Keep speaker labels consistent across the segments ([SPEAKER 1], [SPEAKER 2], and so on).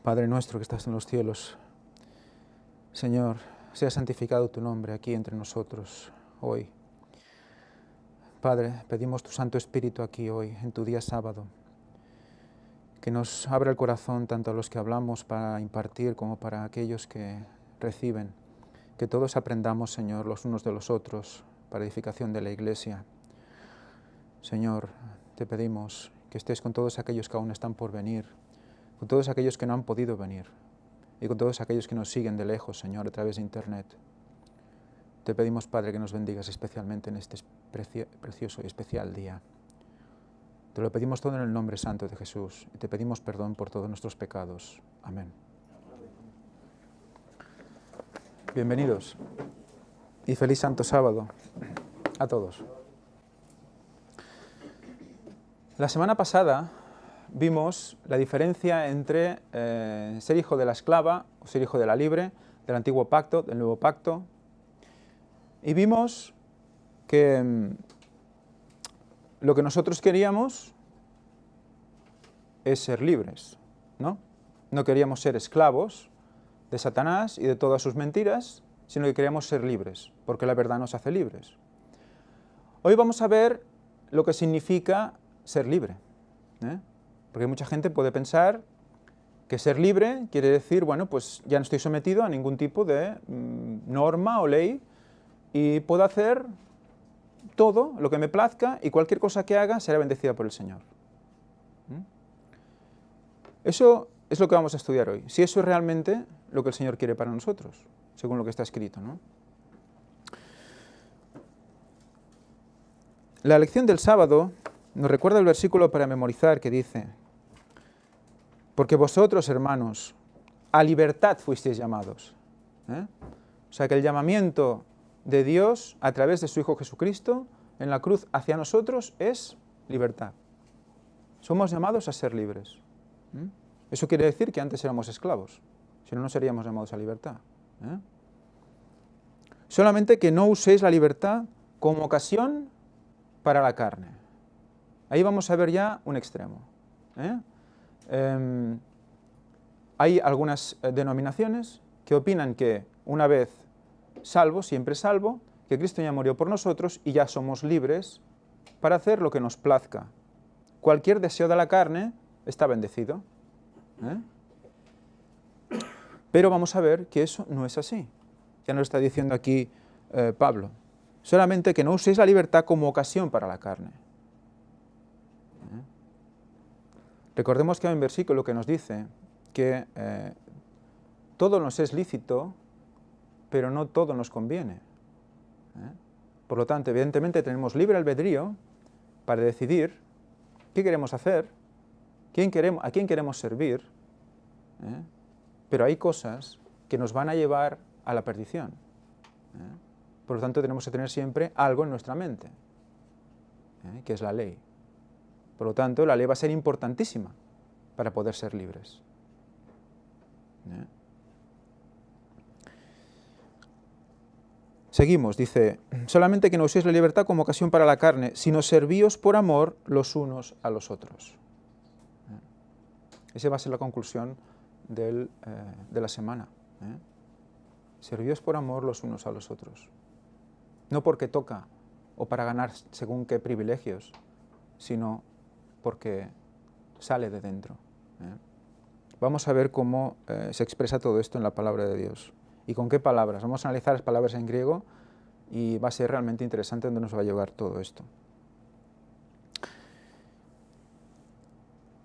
[SPEAKER 1] Padre nuestro que estás en los cielos, Señor, sea santificado tu nombre aquí entre nosotros hoy. Padre, pedimos tu Santo Espíritu aquí hoy, en tu día sábado, que nos abra el corazón tanto a los que hablamos para impartir como para aquellos que reciben, que todos aprendamos, Señor, los unos de los otros para edificación de la Iglesia. Señor, te pedimos que estés con todos aquellos que aún están por venir, con todos aquellos que no han podido venir y con todos aquellos que nos siguen de lejos, Señor, a través de Internet. Te pedimos, Padre, que nos bendigas especialmente en este precioso y especial día. Te lo pedimos todo en el nombre santo de Jesús y te pedimos perdón por todos nuestros pecados. Amén. Bienvenidos y feliz Santo Sábado a todos. La semana pasada vimos la diferencia entre ser hijo de la esclava o ser hijo de la libre, del antiguo pacto, del nuevo pacto, y vimos que lo que nosotros queríamos es ser libres, ¿no? No queríamos ser esclavos de Satanás y de todas sus mentiras, sino que queríamos ser libres, porque la verdad nos hace libres. Hoy vamos a ver lo que significa ser libre, porque mucha gente puede pensar que ser libre quiere decir, bueno, pues ya no estoy sometido a ningún tipo de norma o ley y puedo hacer todo lo que me plazca y cualquier cosa que haga será bendecida por el Señor. Eso es lo que vamos a estudiar hoy, si eso es realmente lo que el Señor quiere para nosotros, según lo que está escrito, ¿no? La lección del sábado nos recuerda el versículo para memorizar que dice: porque vosotros, hermanos, a libertad fuisteis llamados. O sea que el llamamiento de Dios a través de su Hijo Jesucristo en la cruz hacia nosotros es libertad. Somos llamados a ser libres. Eso quiere decir que antes éramos esclavos, si no, no seríamos llamados a libertad. Solamente que no uséis la libertad como ocasión para la carne. Ahí vamos a ver ya un extremo. Hay algunas denominaciones que opinan que una vez salvo, siempre salvo, que Cristo ya murió por nosotros y ya somos libres para hacer lo que nos plazca. Cualquier deseo de la carne está bendecido. Pero vamos a ver que eso no es así. Ya nos lo está diciendo aquí Pablo. Solamente que no uséis la libertad como ocasión para la carne. Recordemos que hay un versículo que nos dice que todo nos es lícito, pero no todo nos conviene. Por lo tanto, evidentemente tenemos libre albedrío para decidir qué queremos hacer, a quién queremos servir, pero hay cosas que nos van a llevar a la perdición. Por lo tanto, tenemos que tener siempre algo en nuestra mente, que es la ley. Por lo tanto, la ley va a ser importantísima para poder ser libres. Seguimos, dice, solamente que no uséis la libertad como ocasión para la carne, sino servíos por amor los unos a los otros. Esa va a ser la conclusión de la semana. Servíos por amor los unos a los otros. No porque toca o para ganar según qué privilegios, sino porque sale de dentro. Vamos a ver cómo se expresa todo esto en la palabra de Dios. ¿Y con qué palabras? Vamos a analizar las palabras en griego y va a ser realmente interesante dónde nos va a llevar todo esto.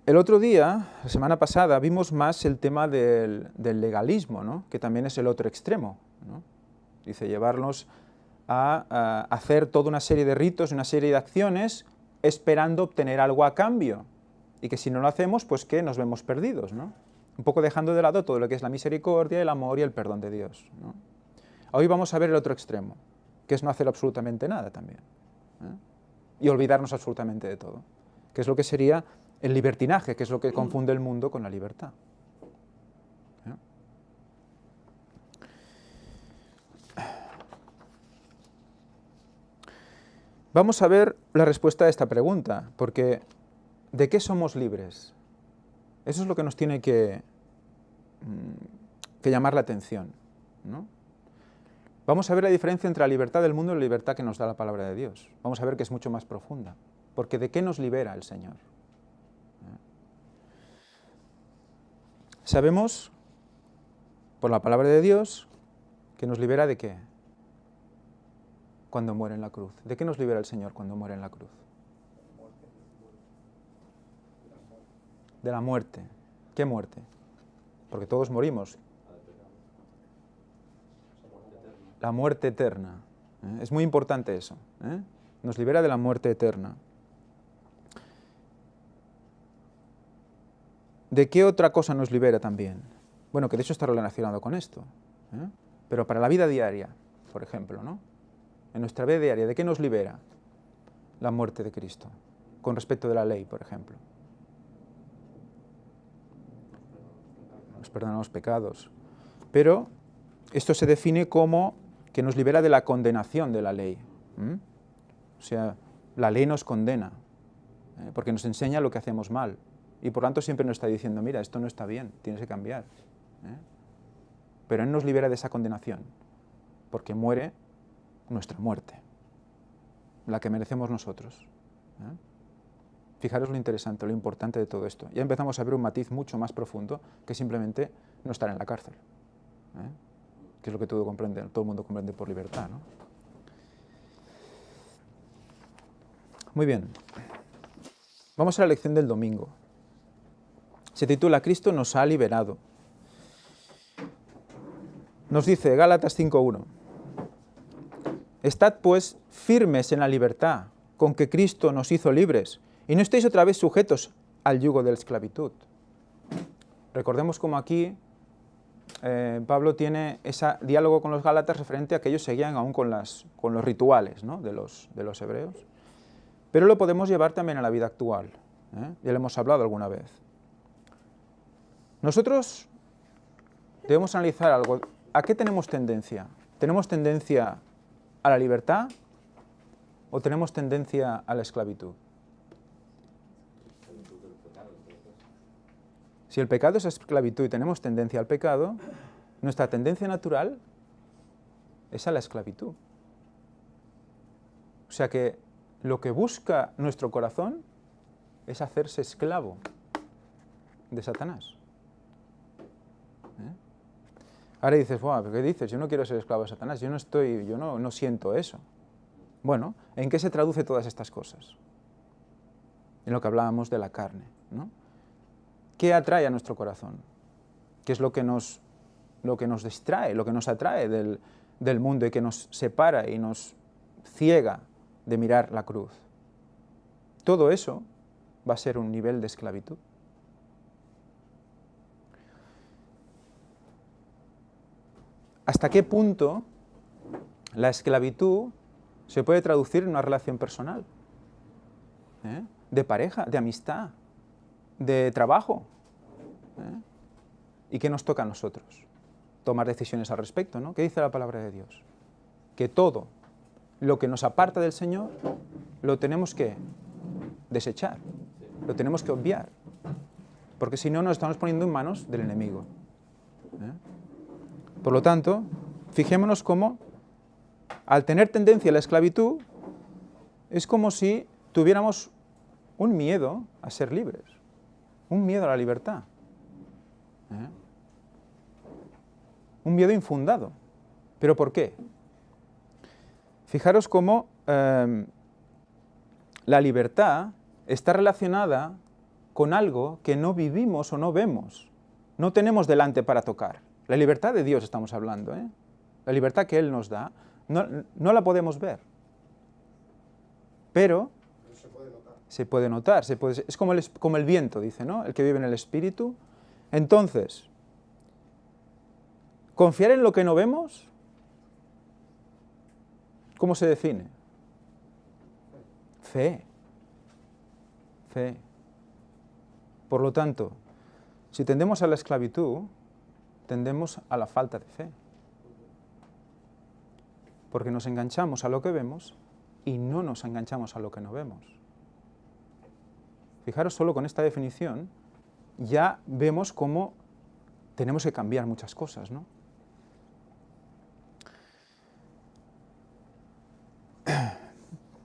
[SPEAKER 1] El otro día, la semana pasada, vimos más el tema del legalismo, ¿no? Que también es el otro extremo, ¿no? Dice, llevarnos a hacer toda una serie de ritos, una serie de acciones, esperando obtener algo a cambio. Y que si no lo hacemos, pues que nos vemos perdidos, ¿no? Un poco dejando de lado todo lo que es la misericordia, el amor y el perdón de Dios, ¿no? Hoy vamos a ver el otro extremo, que es no hacer absolutamente nada también, y olvidarnos absolutamente de todo, que es lo que sería el libertinaje, que es lo que confunde el mundo con la libertad. Vamos a ver la respuesta a esta pregunta, porque ¿de qué somos libres? Eso es lo que nos tiene que que llamar la atención, ¿no? Vamos a ver la diferencia entre la libertad del mundo y la libertad que nos da la palabra de Dios. Vamos a ver que es mucho más profunda. Porque ¿de qué nos libera el Señor? Sabemos, por la palabra de Dios, que nos libera ¿de qué? Cuando muere en la cruz. ¿De qué nos libera el Señor cuando muere en la cruz? De la muerte. ¿Qué muerte? Porque todos morimos. La muerte eterna. Es muy importante eso. Nos libera de la muerte eterna. ¿De qué otra cosa nos libera también? Bueno, que de hecho está relacionado con esto. Pero para la vida diaria, por ejemplo, ¿no? En nuestra vida diaria, ¿de qué nos libera la muerte de Cristo? Con respecto de la ley, por ejemplo. Nos perdona los pecados. Pero esto se define como que nos libera de la condenación de la ley. O sea, la ley nos condena, porque nos enseña lo que hacemos mal. Y por tanto siempre nos está diciendo, mira, esto no está bien, tienes que cambiar. Pero Él nos libera de esa condenación, porque muere nuestra muerte, la que merecemos nosotros. Fijaros lo interesante, lo importante de todo esto. Ya empezamos a ver un matiz mucho más profundo que simplemente no estar en la cárcel, que es lo que todo el mundo comprende por libertad, ¿no? Muy bien. Vamos a la lección del domingo. Se titula Cristo nos ha liberado. Nos dice Gálatas 5:1. Estad pues firmes en la libertad con que Cristo nos hizo libres y no estéis otra vez sujetos al yugo de la esclavitud. Recordemos cómo aquí Pablo tiene ese diálogo con los gálatas referente a que ellos seguían aún con los rituales, ¿no? de los hebreos. Pero lo podemos llevar también a la vida actual. Ya lo hemos hablado alguna vez. Nosotros debemos analizar algo. ¿A qué tenemos tendencia? ¿Tenemos tendencia a la libertad o tenemos tendencia a la esclavitud? Si el pecado es esclavitud y tenemos tendencia al pecado, nuestra tendencia natural es a la esclavitud. O sea que lo que busca nuestro corazón es hacerse esclavo de Satanás. Ahora dices, ¿pero qué dices? Yo no quiero ser esclavo de Satanás, yo no siento eso. Bueno, ¿en qué se traduce todas estas cosas? En lo que hablábamos de la carne, ¿no? ¿Qué atrae a nuestro corazón? ¿Qué es lo que nos distrae, lo que nos atrae del mundo y que nos separa y nos ciega de mirar la cruz? Todo eso va a ser un nivel de esclavitud. ¿Hasta qué punto la esclavitud se puede traducir en una relación personal? De pareja, de amistad, de trabajo. ¿Y qué nos toca a nosotros? Tomar decisiones al respecto, ¿no? ¿Qué dice la palabra de Dios? Que todo lo que nos aparta del Señor lo tenemos que desechar, lo tenemos que obviar, porque si no nos estamos poniendo en manos del enemigo. Por lo tanto, fijémonos cómo, al tener tendencia a la esclavitud, es como si tuviéramos un miedo a ser libres, un miedo a la libertad, un miedo infundado. ¿Pero por qué? Fijaros cómo la libertad está relacionada con algo que no vivimos o no vemos, no tenemos delante para tocar. La libertad de Dios estamos hablando, la libertad que Él nos da, no la podemos ver, pero se puede notar, es como el viento, dice, ¿no? El que vive en el Espíritu. Entonces, confiar en lo que no vemos, ¿cómo se define? Fe. Fe. Por lo tanto, si tendemos a la esclavitud, tendemos a la falta de fe. Porque nos enganchamos a lo que vemos y no nos enganchamos a lo que no vemos. Fijaros, solo con esta definición ya vemos cómo tenemos que cambiar muchas cosas, ¿no?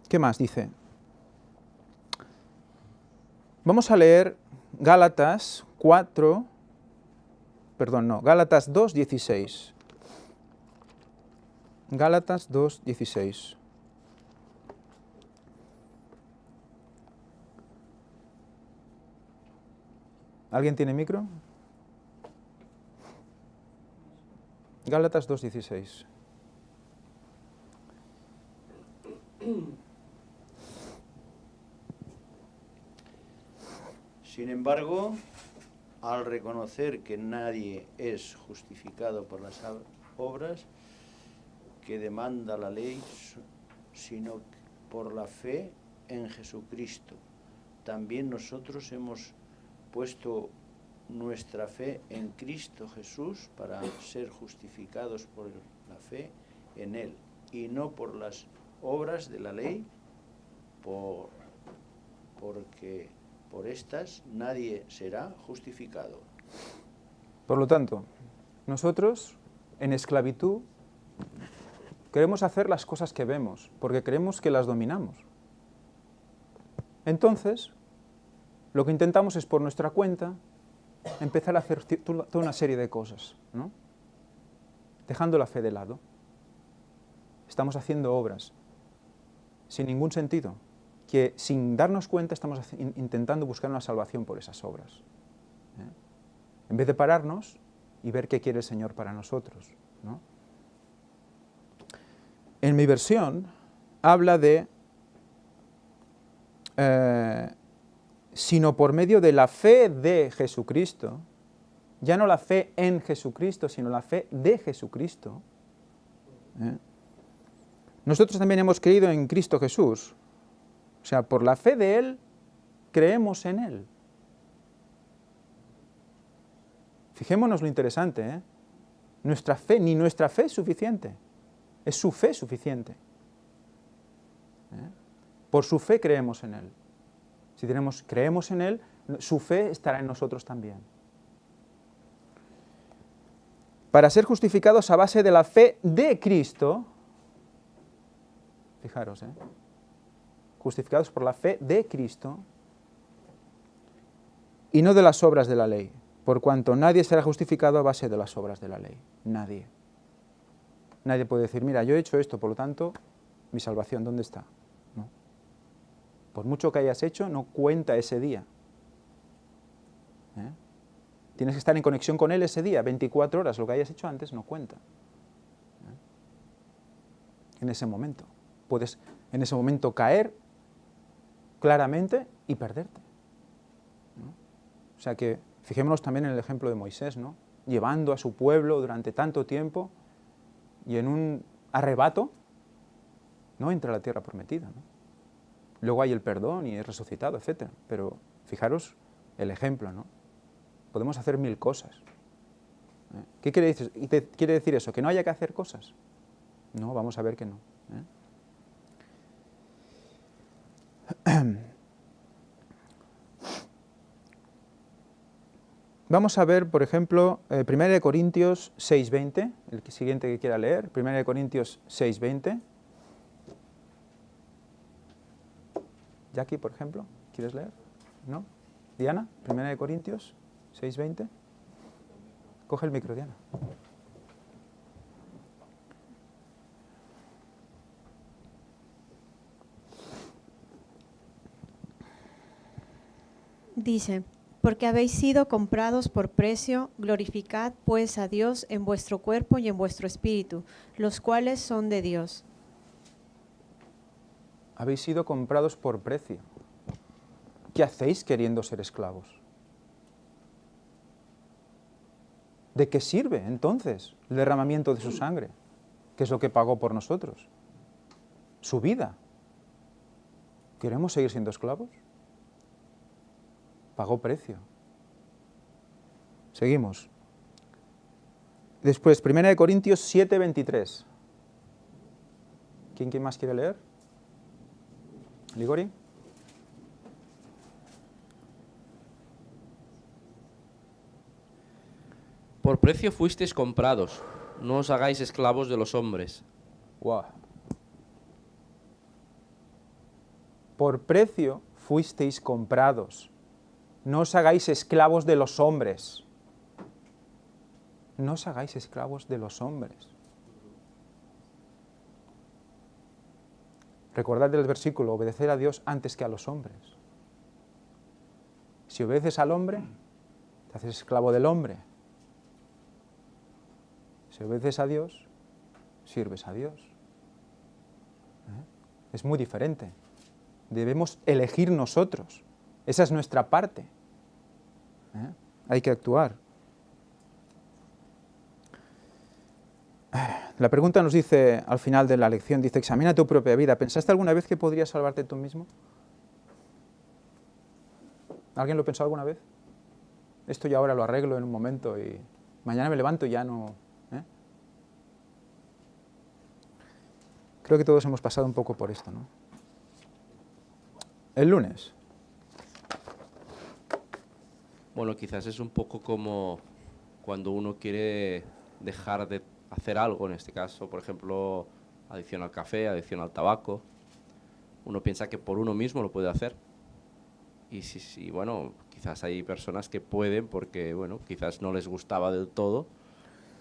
[SPEAKER 1] ¿Qué más dice? Vamos a leer Gálatas 2:16. Gálatas 2:16. ¿Alguien tiene micro? Gálatas 2:16.
[SPEAKER 2] Sin embargo, al reconocer que nadie es justificado por las obras que demanda la ley, sino por la fe en Jesucristo, también nosotros hemos puesto nuestra fe en Cristo Jesús para ser justificados por la fe en Él, y no por las obras de la ley, porque por estas nadie será justificado.
[SPEAKER 1] Por lo tanto, nosotros, en esclavitud, queremos hacer las cosas que vemos, porque creemos que las dominamos. Entonces, lo que intentamos es, por nuestra cuenta, empezar a hacer toda una serie de cosas, ¿no? Dejando la fe de lado. Estamos haciendo obras sin ningún sentido, que sin darnos cuenta estamos intentando buscar una salvación por esas obras, ¿eh? En vez de pararnos y ver qué quiere el Señor para nosotros, ¿no? En mi versión habla de sino por medio de la fe de Jesucristo, ya no la fe en Jesucristo, sino la fe de Jesucristo. Nosotros también hemos creído en Cristo Jesús, o sea, por la fe de Él, creemos en Él. Fijémonos lo interesante, ¿eh? Ni nuestra fe es suficiente, es su fe suficiente. Por su fe creemos en Él. Si creemos en Él, su fe estará en nosotros también. Para ser justificados a base de la fe de Cristo, fijaros, justificados por la fe de Cristo y no de las obras de la ley, por cuanto nadie será justificado a base de las obras de la ley. Nadie. Nadie puede decir, mira, yo he hecho esto, por lo tanto, mi salvación, ¿dónde está? No. Por mucho que hayas hecho, no cuenta ese día. Tienes que estar en conexión con Él ese día, 24 horas, lo que hayas hecho antes no cuenta. En ese momento. Puedes en ese momento caer claramente y perderte, ¿no? O sea que fijémonos también en el ejemplo de Moisés, ¿no? Llevando a su pueblo durante tanto tiempo y en un arrebato no entra a la tierra prometida, ¿no? Luego hay el perdón y es resucitado, etc. Pero fijaros el ejemplo, ¿no? Podemos hacer 1000 cosas. ¿Qué quiere decir eso? ¿Que no haya que hacer cosas? No, vamos a ver que no. Vamos a ver, por ejemplo, 1 Corintios 6:20, el siguiente que quiera leer, 1 Corintios 6:20. Jackie, por ejemplo, ¿quieres leer? ¿No? Diana, 1 Corintios 6:20. Coge el micro, Diana.
[SPEAKER 3] Dice, porque habéis sido comprados por precio, glorificad pues a Dios en vuestro cuerpo y en vuestro espíritu, los cuales son de Dios.
[SPEAKER 1] Habéis sido comprados por precio. ¿Qué hacéis queriendo ser esclavos? ¿De qué sirve entonces el derramamiento de su sangre? ¿Qué es lo que pagó por nosotros? Su vida. ¿Queremos seguir siendo esclavos? Pagó precio. Seguimos. Después, 1 Corintios 7:23. ¿Quién más quiere leer? ¿Ligori?
[SPEAKER 4] Por precio fuisteis comprados, no os hagáis esclavos de los hombres.
[SPEAKER 1] Wow. Por precio fuisteis comprados. No os hagáis esclavos de los hombres. No os hagáis esclavos de los hombres. Recordad el versículo, obedecer a Dios antes que a los hombres. Si obedeces al hombre, te haces esclavo del hombre. Si obedeces a Dios, sirves a Dios. Es muy diferente. Debemos elegir nosotros. Esa es nuestra parte. Hay que actuar. La pregunta nos dice, al final de la lección, dice, examina tu propia vida. ¿Pensaste alguna vez que podrías salvarte tú mismo? ¿Alguien lo pensó alguna vez? Esto yo ahora lo arreglo en un momento y mañana me levanto y ya no... Creo que todos hemos pasado un poco por esto, ¿no? El lunes.
[SPEAKER 4] Bueno, quizás es un poco como cuando uno quiere dejar de hacer algo, en este caso, por ejemplo, adicción al café, adicción al tabaco. Uno piensa que por uno mismo lo puede hacer. Y sí, bueno, quizás hay personas que pueden porque, bueno, quizás no les gustaba del todo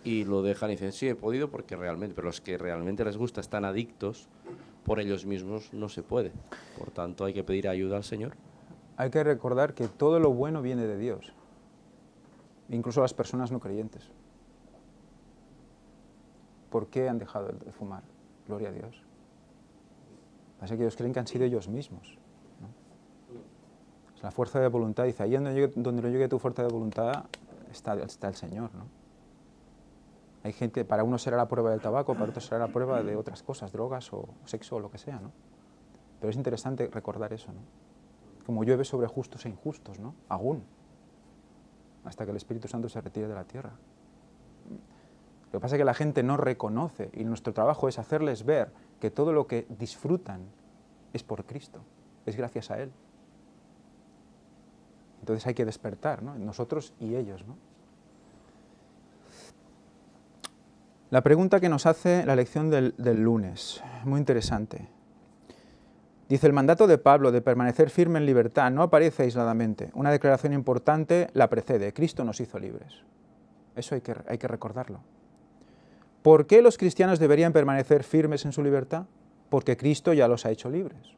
[SPEAKER 4] y lo dejan y dicen, sí, he podido porque realmente, pero los que realmente les gusta están adictos, por ellos mismos no se puede. Por tanto, hay que pedir ayuda al Señor.
[SPEAKER 1] Hay que recordar que todo lo bueno viene de Dios, incluso las personas no creyentes. ¿Por qué han dejado de fumar? Gloria a Dios. Pasa que ellos creen que han sido ellos mismos, ¿no? La fuerza de voluntad, dice, ahí donde no llegue tu fuerza de voluntad está el Señor, ¿no? Hay gente, para uno será la prueba del tabaco, para otro será la prueba de otras cosas, drogas o sexo o lo que sea, ¿no? Pero es interesante recordar eso, ¿no? Como llueve sobre justos e injustos, ¿no? Aún, hasta que el Espíritu Santo se retire de la tierra. Lo que pasa es que la gente no reconoce y nuestro trabajo es hacerles ver que todo lo que disfrutan es por Cristo, es gracias a Él. Entonces hay que despertar, ¿no? Nosotros y ellos, ¿no? La pregunta que nos hace la lección del lunes, muy interesante. Dice, el mandato de Pablo de permanecer firme en libertad no aparece aisladamente. Una declaración importante la precede. Cristo nos hizo libres. Eso hay que recordarlo. ¿Por qué los cristianos deberían permanecer firmes en su libertad? Porque Cristo ya los ha hecho libres.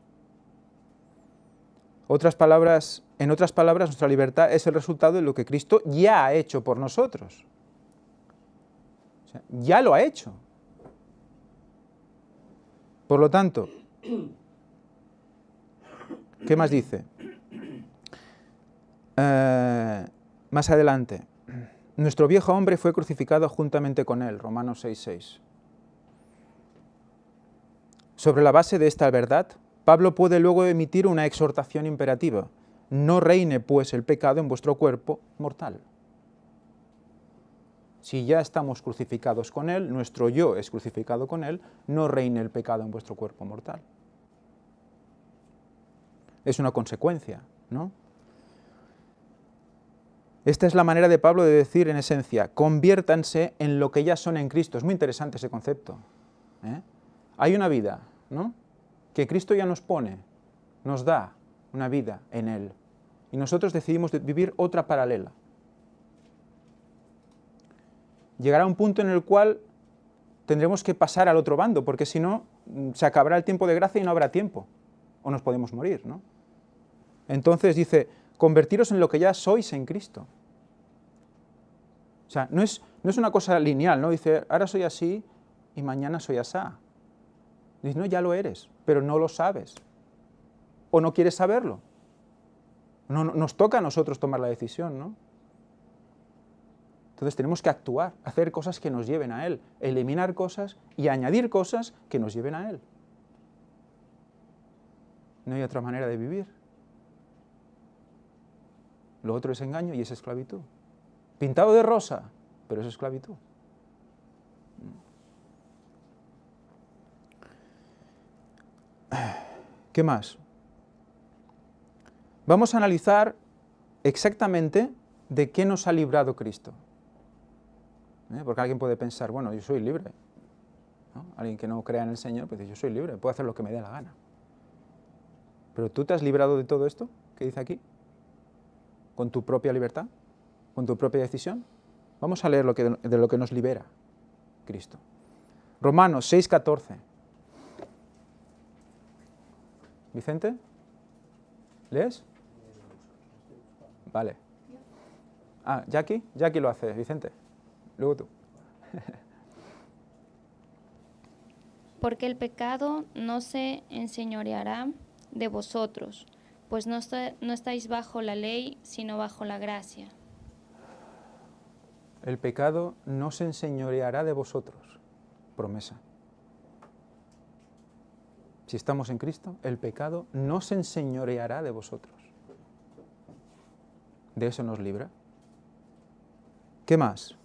[SPEAKER 1] En otras palabras, nuestra libertad es el resultado de lo que Cristo ya ha hecho por nosotros. O sea, ya lo ha hecho. Por lo tanto, ¿qué más dice? Más adelante, nuestro viejo hombre fue crucificado juntamente con él, Romanos 6:6. Sobre la base de esta verdad, Pablo puede luego emitir una exhortación imperativa. No reine pues el pecado en vuestro cuerpo mortal. Si ya estamos crucificados con él, nuestro yo es crucificado con él, no reine el pecado en vuestro cuerpo mortal. Es una consecuencia, ¿no? Esta es la manera de Pablo de decir, en esencia, conviértanse en lo que ya son en Cristo. Es muy interesante ese concepto, ¿eh? Hay una vida, ¿no?, que Cristo ya nos pone, nos da una vida en Él. Y nosotros decidimos vivir otra paralela. Llegará un punto en el cual tendremos que pasar al otro bando, porque si no, se acabará el tiempo de gracia y no habrá tiempo. O nos podemos morir, ¿no? Entonces dice, convertiros en lo que ya sois en Cristo. O sea, no es una cosa lineal, ¿no? Dice, ahora soy así y mañana soy asá. Dice, no, ya lo eres, pero no lo sabes. O no quieres saberlo. No, nos toca a nosotros tomar la decisión, ¿no? Entonces tenemos que actuar, hacer cosas que nos lleven a Él, eliminar cosas y añadir cosas que nos lleven a Él. No hay otra manera de vivir. Lo otro es engaño y es esclavitud. Pintado de rosa, pero es esclavitud. ¿Qué más? Vamos a analizar exactamente de qué nos ha librado Cristo. Porque alguien puede pensar, bueno, yo soy libre, ¿no? Alguien que no crea en el Señor, pues dice, yo soy libre, puedo hacer lo que me dé la gana. Pero ¿tú te has librado de todo esto que dice aquí? ¿Con tu propia libertad? ¿Con tu propia decisión? Vamos a leer de lo que nos libera Cristo. Romanos 6:14. ¿Vicente? ¿Lees? Vale. Ah, Jackie lo hace, Vicente. Luego tú.
[SPEAKER 5] Porque el pecado no se enseñoreará de vosotros, pues no estáis bajo la ley, sino bajo la gracia.
[SPEAKER 1] El pecado no se enseñoreará de vosotros. Promesa. Si estamos en Cristo, el pecado no se enseñoreará de vosotros. De eso nos libra. ¿Qué más?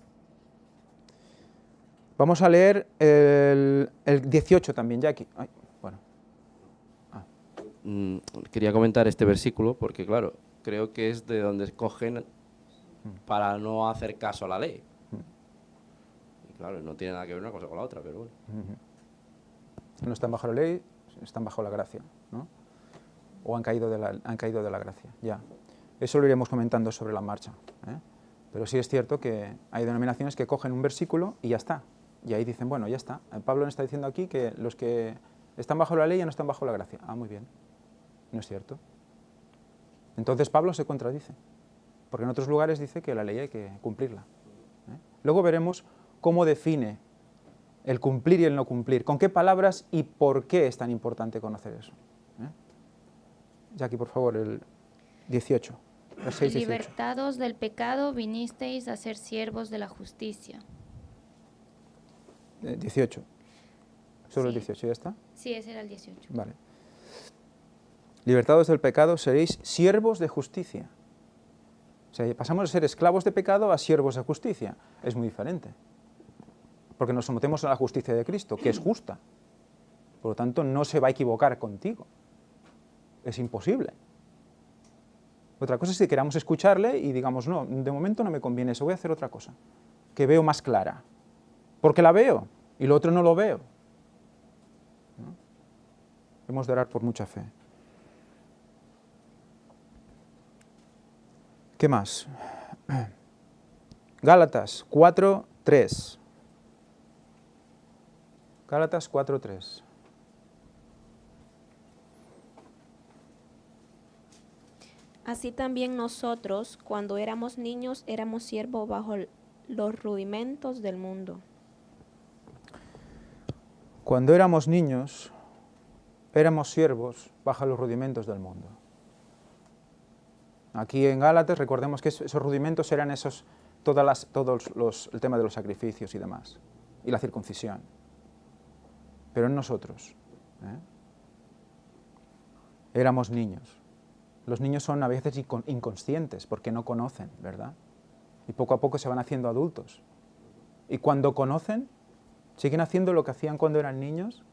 [SPEAKER 1] Vamos a leer el 18 también, Jackie. Ay, bueno.
[SPEAKER 4] Quería comentar este versículo porque, claro, creo que es de donde cogen para no hacer caso a la ley. Y claro, no tiene nada que ver una cosa con la otra, pero bueno.
[SPEAKER 1] No están bajo la ley, están bajo la gracia, ¿no? O han caído de la gracia, ya. Eso lo iremos comentando sobre la marcha, ¿eh? Pero sí es cierto que hay denominaciones que cogen un versículo y ya está. Y ahí dicen, bueno, ya está. Pablo nos está diciendo aquí que los que están bajo la ley ya no están bajo la gracia. Ah, muy bien. No es cierto. Entonces Pablo se contradice, porque en otros lugares dice que la ley hay que cumplirla, ¿eh? Luego veremos cómo define el cumplir y el no cumplir, con qué palabras y por qué es tan importante conocer eso, ¿eh? Jackie, por favor, el 18. El 6, 18.
[SPEAKER 5] Libertados del pecado vinisteis a ser siervos de la justicia.
[SPEAKER 1] 18. Solo
[SPEAKER 5] Sí.
[SPEAKER 1] el 18, ¿ya está?
[SPEAKER 5] Sí, ese era el 18.
[SPEAKER 1] Vale. Libertados del pecado seréis siervos de justicia. O sea, pasamos de ser esclavos de pecado a siervos de justicia. Es muy diferente. Porque nos sometemos a la justicia de Cristo, que es justa. Por lo tanto, no se va a equivocar contigo. Es imposible. Otra cosa es que queramos escucharle y digamos, no, de momento no me conviene eso, voy a hacer otra cosa, que veo más clara. Porque la veo y lo otro no lo veo, ¿no? Hemos de orar por mucha fe. ¿Qué más? Gálatas 4:3. Gálatas 4:3.
[SPEAKER 6] Así también nosotros, cuando éramos niños, éramos siervos bajo los rudimentos del mundo.
[SPEAKER 1] Cuando éramos niños, éramos siervos bajo los rudimentos del mundo. Aquí en Gálatas, recordemos que esos rudimentos eran el tema de los sacrificios y demás, y la circuncisión. Pero en nosotros, éramos niños. Los niños son a veces inconscientes porque no conocen, ¿verdad? Y poco a poco se van haciendo adultos. Y cuando conocen, ¿siguen haciendo lo que hacían cuando eran niños?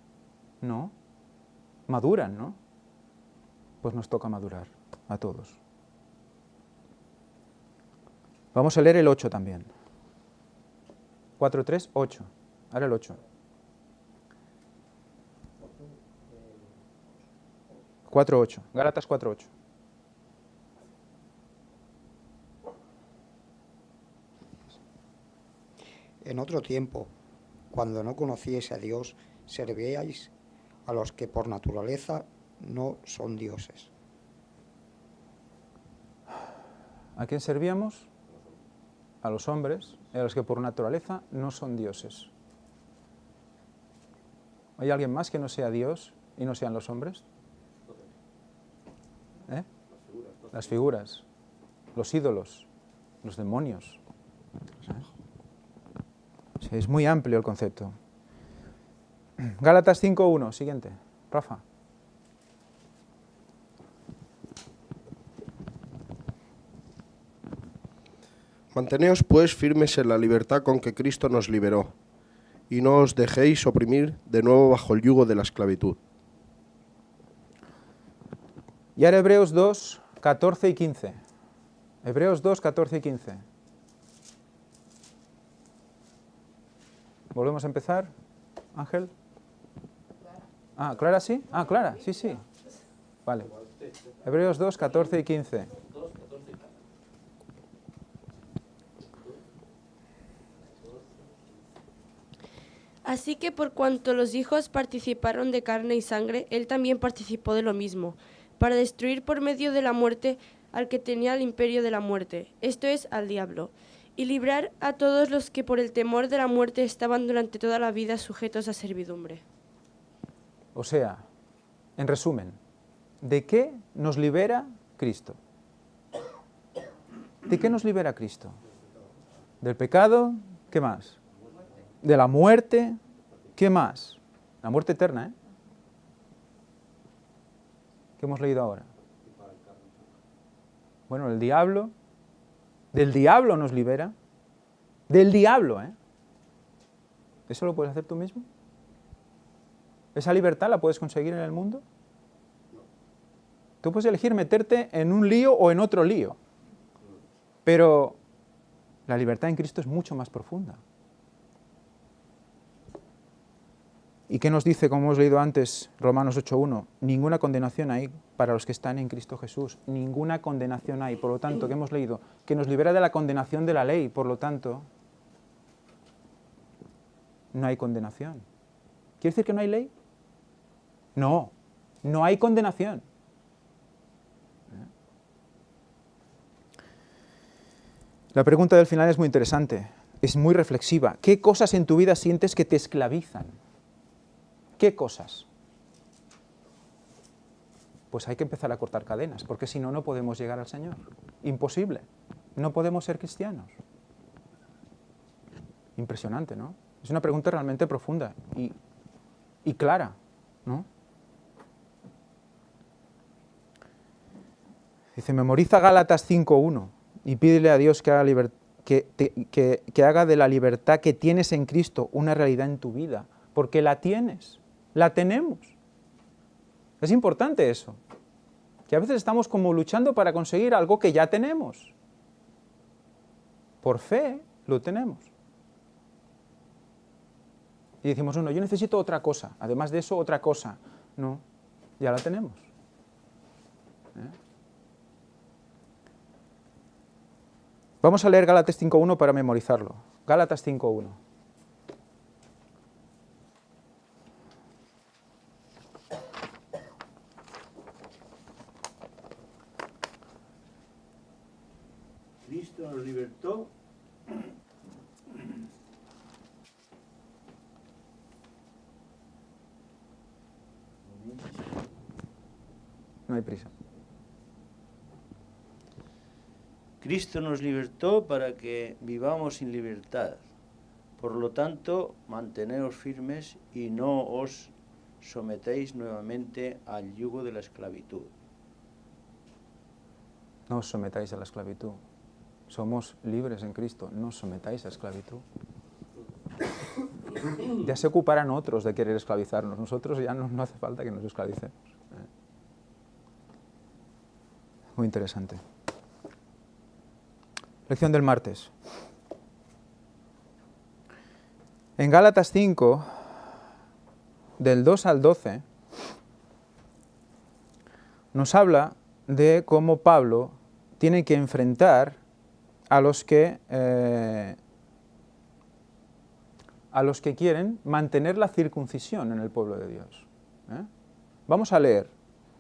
[SPEAKER 1] No. Maduran, ¿no? Pues nos toca madurar a todos. Vamos a leer el 8 también. 4:3, 8. Ahora el 8. 4:8. Gálatas 4:8.
[SPEAKER 7] En otro tiempo, cuando no conocíais a Dios, servíais a los que por naturaleza no son dioses.
[SPEAKER 1] ¿A quién servíamos? A los hombres, a los que por naturaleza no son dioses. ¿Hay alguien más que no sea Dios y no sean los hombres? Las figuras, los ídolos, los demonios. Sí, es muy amplio el concepto. Gálatas 5:1, siguiente. Rafa.
[SPEAKER 8] Manteneos pues firmes en la libertad con que Cristo nos liberó, y no os dejéis oprimir de nuevo bajo el yugo de la esclavitud.
[SPEAKER 1] Y ahora Hebreos 2, 14 y 15. Hebreos 2, 14 y 15. Volvemos a empezar. Ángel. Ah, ¿Clara sí? Ah, Clara, sí, sí. Vale. Hebreos 2, 14 y 15.
[SPEAKER 9] Así que por cuanto los hijos participaron de carne y sangre, él también participó de lo mismo, para destruir por medio de la muerte al que tenía el imperio de la muerte, esto es, al diablo, y librar a todos los que por el temor de la muerte estaban durante toda la vida sujetos a servidumbre.
[SPEAKER 1] O sea, en resumen, ¿de qué nos libera Cristo? ¿De qué nos libera Cristo? ¿Del pecado? ¿Qué más? ¿De la muerte? ¿Qué más? La muerte eterna, ¿eh? ¿Qué hemos leído ahora? Bueno, el diablo. Del diablo nos libera. Del diablo, ¿eh? ¿Eso lo puedes hacer tú mismo? ¿Esa libertad la puedes conseguir en el mundo? Tú puedes elegir meterte en un lío o en otro lío. Pero la libertad en Cristo es mucho más profunda. ¿Y qué nos dice, como hemos leído antes, Romanos 8.1? Ninguna condenación hay para los que están en Cristo Jesús. Ninguna condenación hay. Por lo tanto, ¿qué hemos leído? Que nos libera de la condenación de la ley. Por lo tanto, no hay condenación. ¿Quiere decir que no hay ley? No, no hay condenación. La pregunta del final es muy interesante, es muy reflexiva. ¿Qué cosas en tu vida sientes que te esclavizan? ¿Qué cosas? Pues hay que empezar a cortar cadenas, porque si no, no podemos llegar al Señor. Imposible. No podemos ser cristianos. Impresionante, ¿no? Es una pregunta realmente profunda y clara, ¿no? Dice, memoriza Gálatas 5.1 y pídele a Dios que haga de la libertad que tienes en Cristo una realidad en tu vida, porque la tienes, la tenemos. Es importante eso, que a veces estamos como luchando para conseguir algo que ya tenemos. Por fe lo tenemos. Y decimos, no, yo necesito otra cosa, además de eso otra cosa. No, ya la tenemos. Vamos a leer Gálatas 5.1 para memorizarlo. Gálatas 5.1.
[SPEAKER 2] Cristo nos libertó
[SPEAKER 1] No hay prisa.
[SPEAKER 2] Cristo nos libertó para que vivamos en libertad. Por lo tanto, manteneos firmes y no os sometéis nuevamente al yugo de la esclavitud.
[SPEAKER 1] No os sometáis a la esclavitud. Somos libres en Cristo, no os sometáis a esclavitud. Ya se ocuparán otros de querer esclavizarnos. Nosotros ya no hace falta que nos esclavicemos. Muy interesante. Lección del martes. En Gálatas 5, del 2 al 12, nos habla de cómo Pablo tiene que enfrentar a los que quieren mantener la circuncisión en el pueblo de Dios. Vamos a leer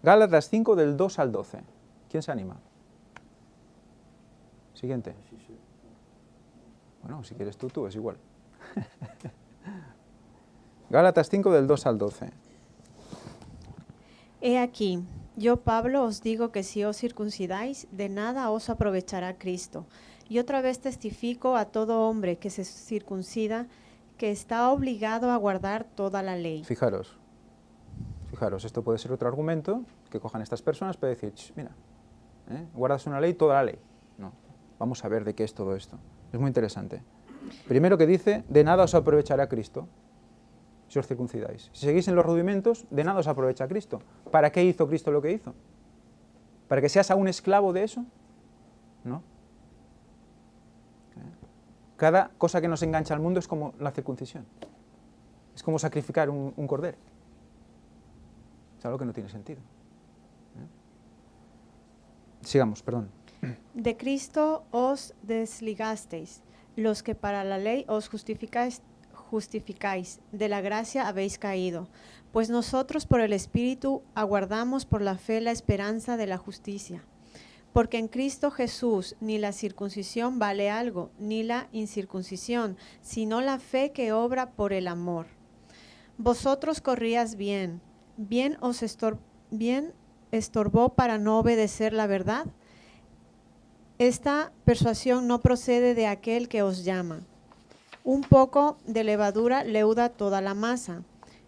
[SPEAKER 1] Gálatas 5, del 2 al 12. ¿Quién se anima? Siguiente. Bueno, si quieres tú, es igual. Gálatas 5, del 2 al 12.
[SPEAKER 3] He aquí, yo Pablo os digo que si os circuncidáis, de nada os aprovechará Cristo. Y otra vez testifico a todo hombre que se circuncida, que está obligado a guardar toda la ley.
[SPEAKER 1] Fijaros, esto puede ser otro argumento que cojan estas personas para decir, mira, guardas una ley, toda la ley. No, vamos a ver de qué es todo esto. Es muy interesante. Primero que dice, de nada os aprovechará Cristo si os circuncidáis. Si seguís en los rudimentos, de nada os aprovecha Cristo. ¿Para qué hizo Cristo lo que hizo? ¿Para que seas aún esclavo de eso? No. Cada cosa que nos engancha al mundo es como la circuncisión. Es como sacrificar un cordero. Es algo que no tiene sentido. Sigamos, perdón.
[SPEAKER 3] De Cristo os desligasteis, los que para la ley os justificáis, de la gracia habéis caído, pues nosotros por el Espíritu aguardamos por la fe la esperanza de la justicia. Porque en Cristo Jesús ni la circuncisión vale algo, ni la incircuncisión, sino la fe que obra por el amor. Vosotros corríais bien, bien estorbó para no obedecer la verdad. Esta persuasión no procede de aquel que os llama. Un poco de levadura leuda toda la masa.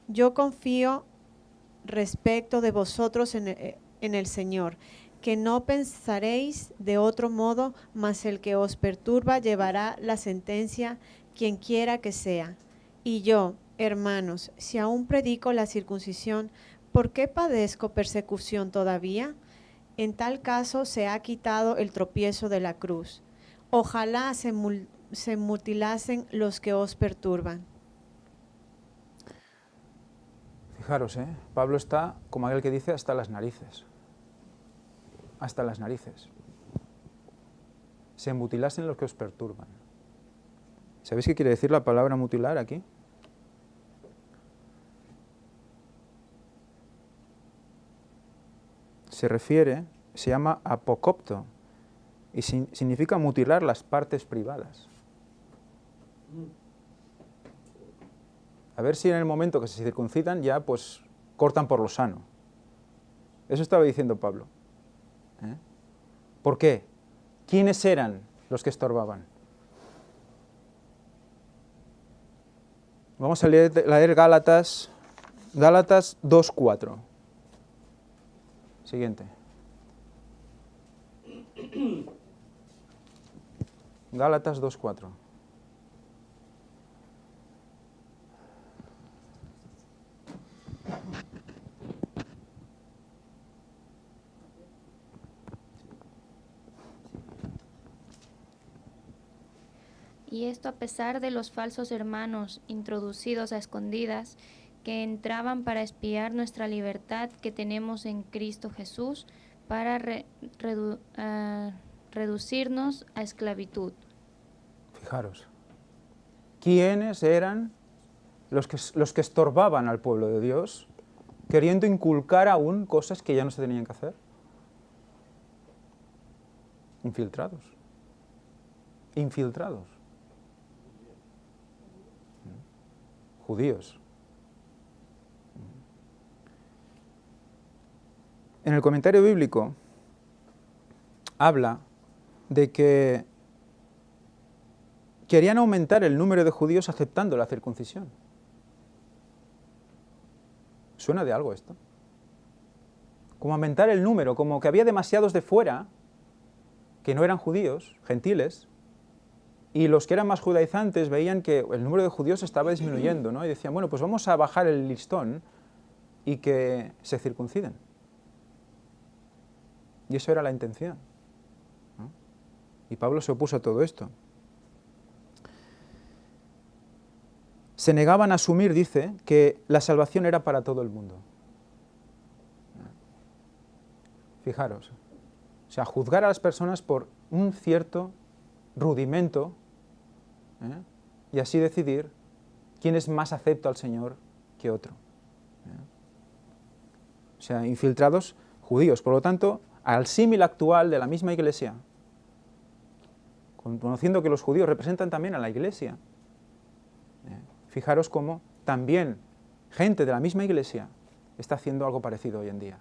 [SPEAKER 3] Yo confío respecto de vosotros en el Señor, que no pensaréis de otro modo, mas el que os perturba llevará la sentencia, quien quiera que sea. Y yo, hermanos, si aún predico la circuncisión, ¿por qué padezco persecución todavía? En tal caso se ha quitado el tropiezo de la cruz. Ojalá se mutilasen los que os perturban.
[SPEAKER 1] Fijaros, Pablo está, como aquel que dice, hasta las narices. Hasta las narices. Se mutilasen los que os perturban. ¿Sabéis qué quiere decir la palabra mutilar aquí? Se llama apocopto y significa mutilar las partes privadas. A ver si en el momento que se circuncidan ya pues cortan por lo sano. Eso estaba diciendo Pablo. ¿Por qué? ¿Quiénes eran los que estorbaban? Vamos a leer Gálatas 2:4. Siguiente. Gálatas 2:4.
[SPEAKER 5] Y esto a pesar de los falsos hermanos introducidos a escondidas, que entraban para espiar nuestra libertad que tenemos en Cristo Jesús, para reducirnos a esclavitud.
[SPEAKER 1] Fijaros, ¿quiénes eran los que estorbaban al pueblo de Dios, queriendo inculcar aún cosas que ya no se tenían que hacer? Infiltrados. Infiltrados. Judíos. En el comentario bíblico habla de que querían aumentar el número de judíos aceptando la circuncisión. ¿Suena de algo esto? Como aumentar el número, como que había demasiados de fuera que no eran judíos, gentiles, y los que eran más judaizantes veían que el número de judíos estaba disminuyendo, ¿no? Y decían, bueno, pues vamos a bajar el listón y que se circunciden. Y eso era la intención, ¿no? Y Pablo se opuso a todo esto. Se negaban a asumir, dice, que la salvación era para todo el mundo. Fijaros, o sea, juzgar a las personas por un cierto rudimento, y así decidir quién es más acepto al Señor que otro. O sea, infiltrados judíos. Por lo tanto, al símil actual de la misma Iglesia, conociendo que los judíos representan también a la Iglesia, fijaros cómo también gente de la misma Iglesia está haciendo algo parecido hoy en día.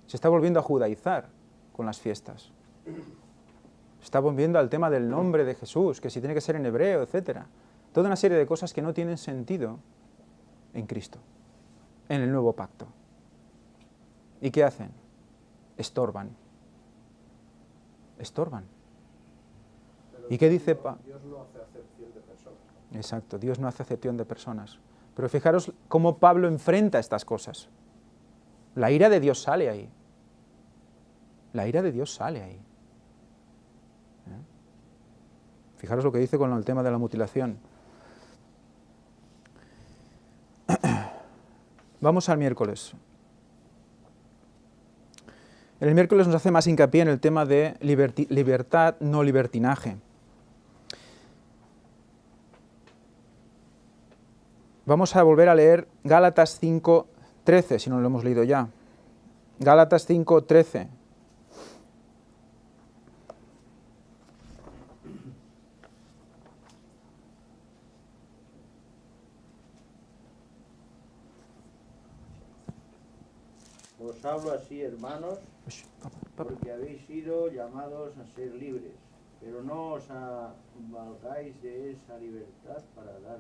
[SPEAKER 1] Se está volviendo a judaizar con las fiestas. Se está volviendo al tema del nombre de Jesús, que si tiene que ser en hebreo, etc. Toda una serie de cosas que no tienen sentido en Cristo, en el nuevo pacto. ¿Y qué hacen? Estorban. Estorban. ¿Y qué dice
[SPEAKER 8] Dios no hace acepción de personas.
[SPEAKER 1] Exacto, Dios no hace acepción de personas. Pero fijaros cómo Pablo enfrenta estas cosas. La ira de Dios sale ahí. La ira de Dios sale ahí. Fijaros lo que dice con el tema de la mutilación. Vamos al miércoles. El miércoles nos hace más hincapié en el tema de libertad, no libertinaje. Vamos a volver a leer Gálatas 5:13, si no lo hemos leído ya. Gálatas 5:13.
[SPEAKER 2] Os hablo así, hermanos, porque habéis sido llamados a ser libres, pero no os valgáis de esa libertad para dar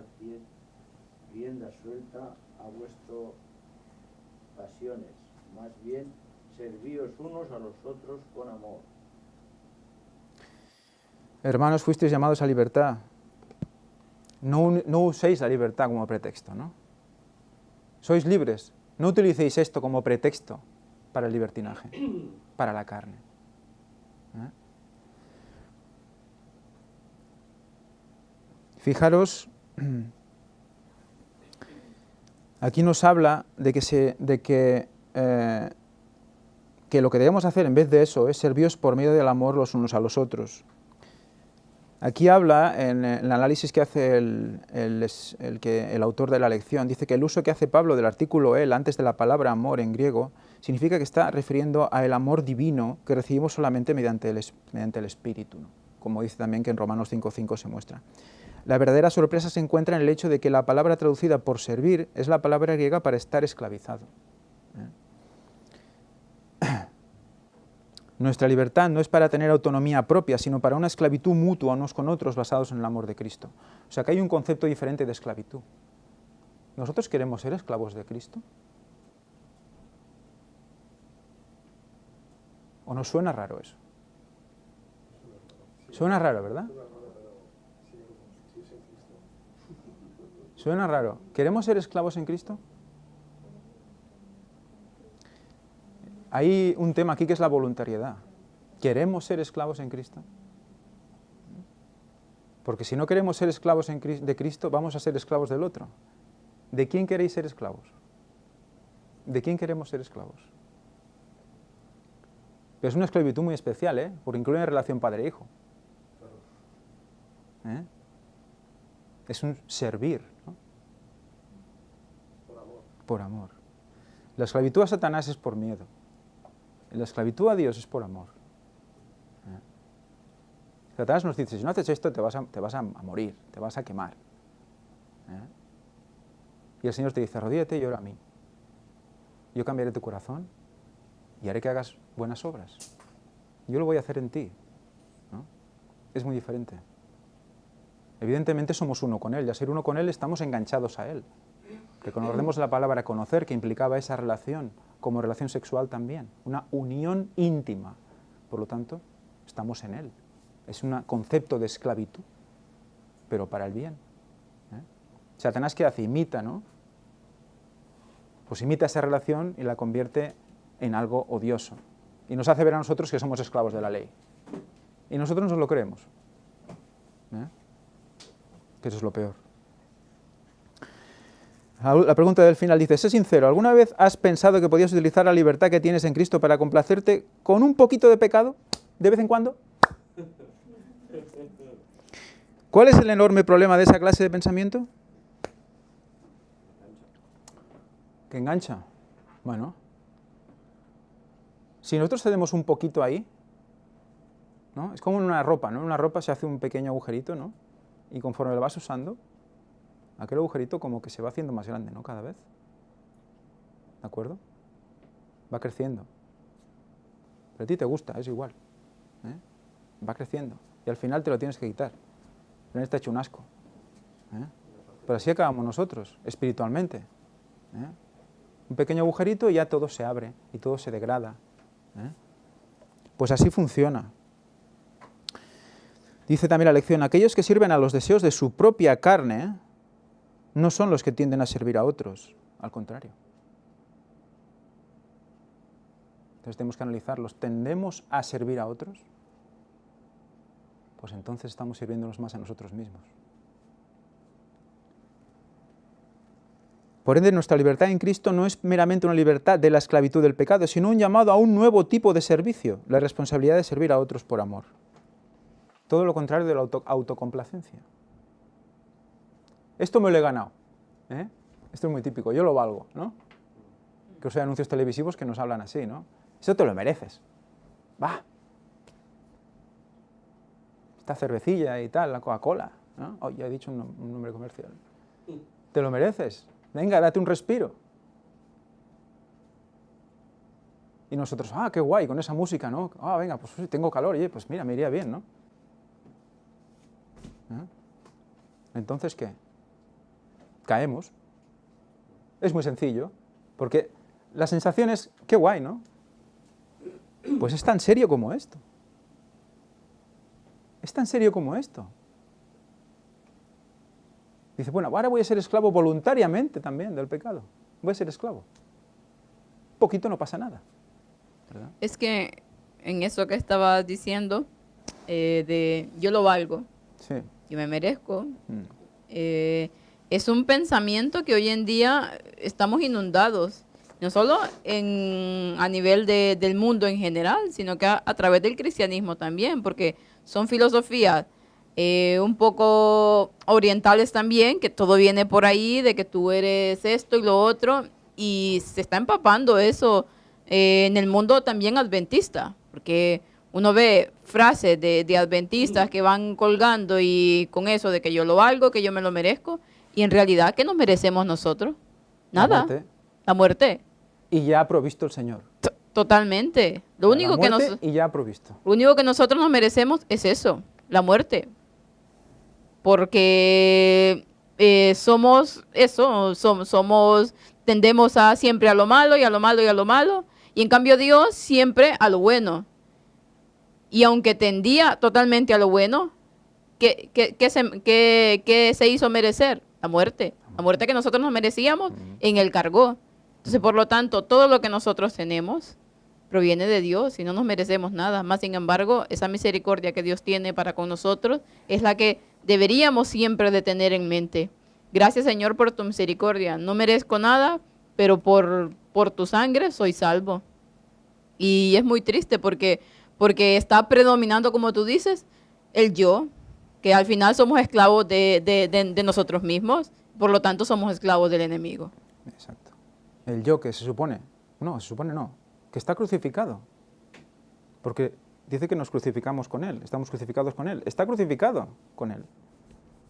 [SPEAKER 2] rienda suelta a vuestras pasiones. Más bien, servíos unos a los otros con amor.
[SPEAKER 1] Hermanos, fuisteis llamados a libertad. No uséis la libertad como pretexto, ¿no? Sois libres. No utilicéis esto como pretexto para el libertinaje, para la carne. Fijaros, aquí nos habla de que lo que debemos hacer en vez de eso es serviros por medio del amor los unos a los otros. Aquí habla, en el análisis que hace el autor de la lección, dice que el uso que hace Pablo del artículo el antes de la palabra amor en griego significa que está refiriendo al amor divino que recibimos solamente mediante el Espíritu, ¿no? Como dice también que en Romanos 5:5 se muestra. La verdadera sorpresa se encuentra en el hecho de que la palabra traducida por servir es la palabra griega para estar esclavizado. Nuestra libertad no es para tener autonomía propia, sino para una esclavitud mutua unos con otros basados en el amor de Cristo. O sea que hay un concepto diferente de esclavitud. ¿Nosotros queremos ser esclavos de Cristo? ¿O nos suena raro eso? Suena raro, ¿verdad? Suena raro. ¿Queremos ser esclavos en Cristo? Hay un tema aquí que es la voluntariedad. ¿Queremos ser esclavos en Cristo? Porque si no queremos ser esclavos de Cristo, vamos a ser esclavos del otro. ¿De quién queréis ser esclavos? ¿De quién queremos ser esclavos? Pero es una esclavitud muy especial, porque incluye una relación padre-hijo. Es un servir, ¿no? Por amor. La esclavitud a Satanás es por miedo. La esclavitud a Dios es por amor. Satanás nos dice, si no haces esto te vas a morir, te vas a quemar. Y el Señor te dice, arrodíllate y ora a mí. Yo cambiaré tu corazón y haré que hagas buenas obras. Yo lo voy a hacer en ti, ¿no? Es muy diferente. Evidentemente somos uno con Él, y al ser uno con Él estamos enganchados a Él. Recordemos la palabra conocer, que implicaba esa relación, como relación sexual también, una unión íntima. Por lo tanto, estamos en Él. Es un concepto de esclavitud, pero para el bien. Satanás, ¿qué hace? Imita, ¿no? Pues imita esa relación y la convierte en algo odioso. Y nos hace ver a nosotros que somos esclavos de la ley. Y nosotros nos lo creemos. Que eso es lo peor. La pregunta del final dice, sé sincero, ¿alguna vez has pensado que podías utilizar la libertad que tienes en Cristo para complacerte con un poquito de pecado, de vez en cuando? ¿Cuál es el enorme problema de esa clase de pensamiento? Que engancha. Bueno, si nosotros cedemos un poquito ahí, ¿no? Es como en una ropa, ¿no? En una ropa se hace un pequeño agujerito, ¿no? Y conforme lo vas usando, aquel agujerito como que se va haciendo más grande, ¿no? Cada vez. ¿De acuerdo? Va creciendo. Pero a ti te gusta, es igual. Va creciendo. Y al final te lo tienes que quitar. Pero está hecho un asco. Pero así acabamos nosotros, espiritualmente. Un pequeño agujerito y ya todo se abre y todo se degrada. Pues así funciona. Dice también la lección, aquellos que sirven a los deseos de su propia carne no son los que tienden a servir a otros, al contrario. Entonces tenemos que analizarlos. ¿Tendemos a servir a otros? pues entonces estamos sirviéndonos más a nosotros mismos. Por ende, nuestra libertad en Cristo no es meramente una libertad de la esclavitud del pecado, sino un llamado a un nuevo tipo de servicio, la responsabilidad de servir a otros por amor. Todo lo contrario de la autocomplacencia. Esto me lo he ganado, ¿eh? Esto es muy típico, yo lo valgo, ¿no? Que os hay anuncios televisivos que nos hablan así, ¿no? Eso te lo mereces. Va. Esta cervecilla y tal, la Coca-Cola, ¿no? Oh, ya he dicho un nombre comercial. Te lo mereces. Venga, date un respiro. Y nosotros, qué guay, con esa música, ¿no? Venga, pues tengo calor, oye, pues mira, me iría bien, ¿no? ¿Eh? Entonces, ¿qué? Caemos. Es muy sencillo, porque la sensación es, qué guay, ¿no? Pues es tan serio como esto. Es tan serio como esto. Dice, bueno, ahora voy a ser esclavo voluntariamente también del pecado. Voy a ser esclavo. Un poquito no pasa nada, ¿verdad?
[SPEAKER 10] Es que en eso que estabas diciendo, de yo lo valgo,
[SPEAKER 1] Sí.
[SPEAKER 10] yo me merezco, es un pensamiento que hoy en día estamos inundados, no solo a nivel del mundo en general, sino que a través del cristianismo también, porque son filosofías un poco orientales también, que todo viene por ahí, de que tú eres esto y lo otro, y se está empapando eso en el mundo también adventista, porque uno ve frases de adventistas que van colgando y con eso de que yo lo valgo, que yo me lo merezco, y en realidad, ¿qué nos merecemos nosotros? Nada. La muerte.
[SPEAKER 1] Y ya ha provisto el Señor.
[SPEAKER 10] Totalmente. Lo único
[SPEAKER 1] y ya ha provisto.
[SPEAKER 10] Lo único que nosotros nos merecemos es eso, la muerte. Porque somos eso, tendemos a siempre a lo malo y a lo malo y a lo malo, y en cambio Dios siempre a lo bueno. Y aunque tendía totalmente a lo bueno, ¿qué se hizo merecer? La muerte que nosotros nos merecíamos, en Él cargó. Entonces, por lo tanto, todo lo que nosotros tenemos proviene de Dios y no nos merecemos nada. Más sin embargo, esa misericordia que Dios tiene para con nosotros es la que deberíamos siempre de tener en mente. Gracias, Señor, por tu misericordia. No merezco nada, pero por tu sangre soy salvo. Y es muy triste porque está predominando, como tú dices, el yo, que al final somos esclavos de nosotros mismos, por lo tanto somos esclavos del enemigo.
[SPEAKER 1] Exacto. El yo que se supone no, que está crucificado. Porque dice que nos crucificamos con Él, estamos crucificados con Él. Está crucificado con Él.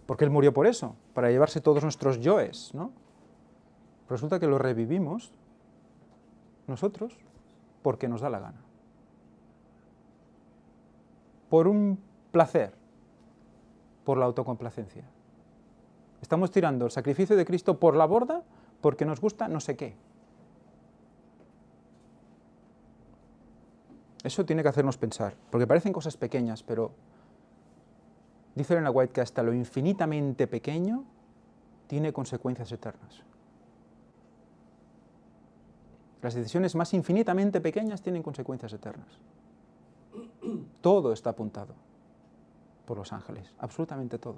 [SPEAKER 1] Porque Él murió por eso, para llevarse todos nuestros yoes, ¿no? Resulta que lo revivimos nosotros porque nos da la gana. Por un placer, por la autocomplacencia. Estamos tirando el sacrificio de Cristo por la borda porque nos gusta no sé qué. Eso tiene que hacernos pensar, porque parecen cosas pequeñas, pero dice Elena White que hasta lo infinitamente pequeño tiene consecuencias eternas. Las decisiones más infinitamente pequeñas tienen consecuencias eternas. Todo está apuntado por los ángeles, absolutamente todo.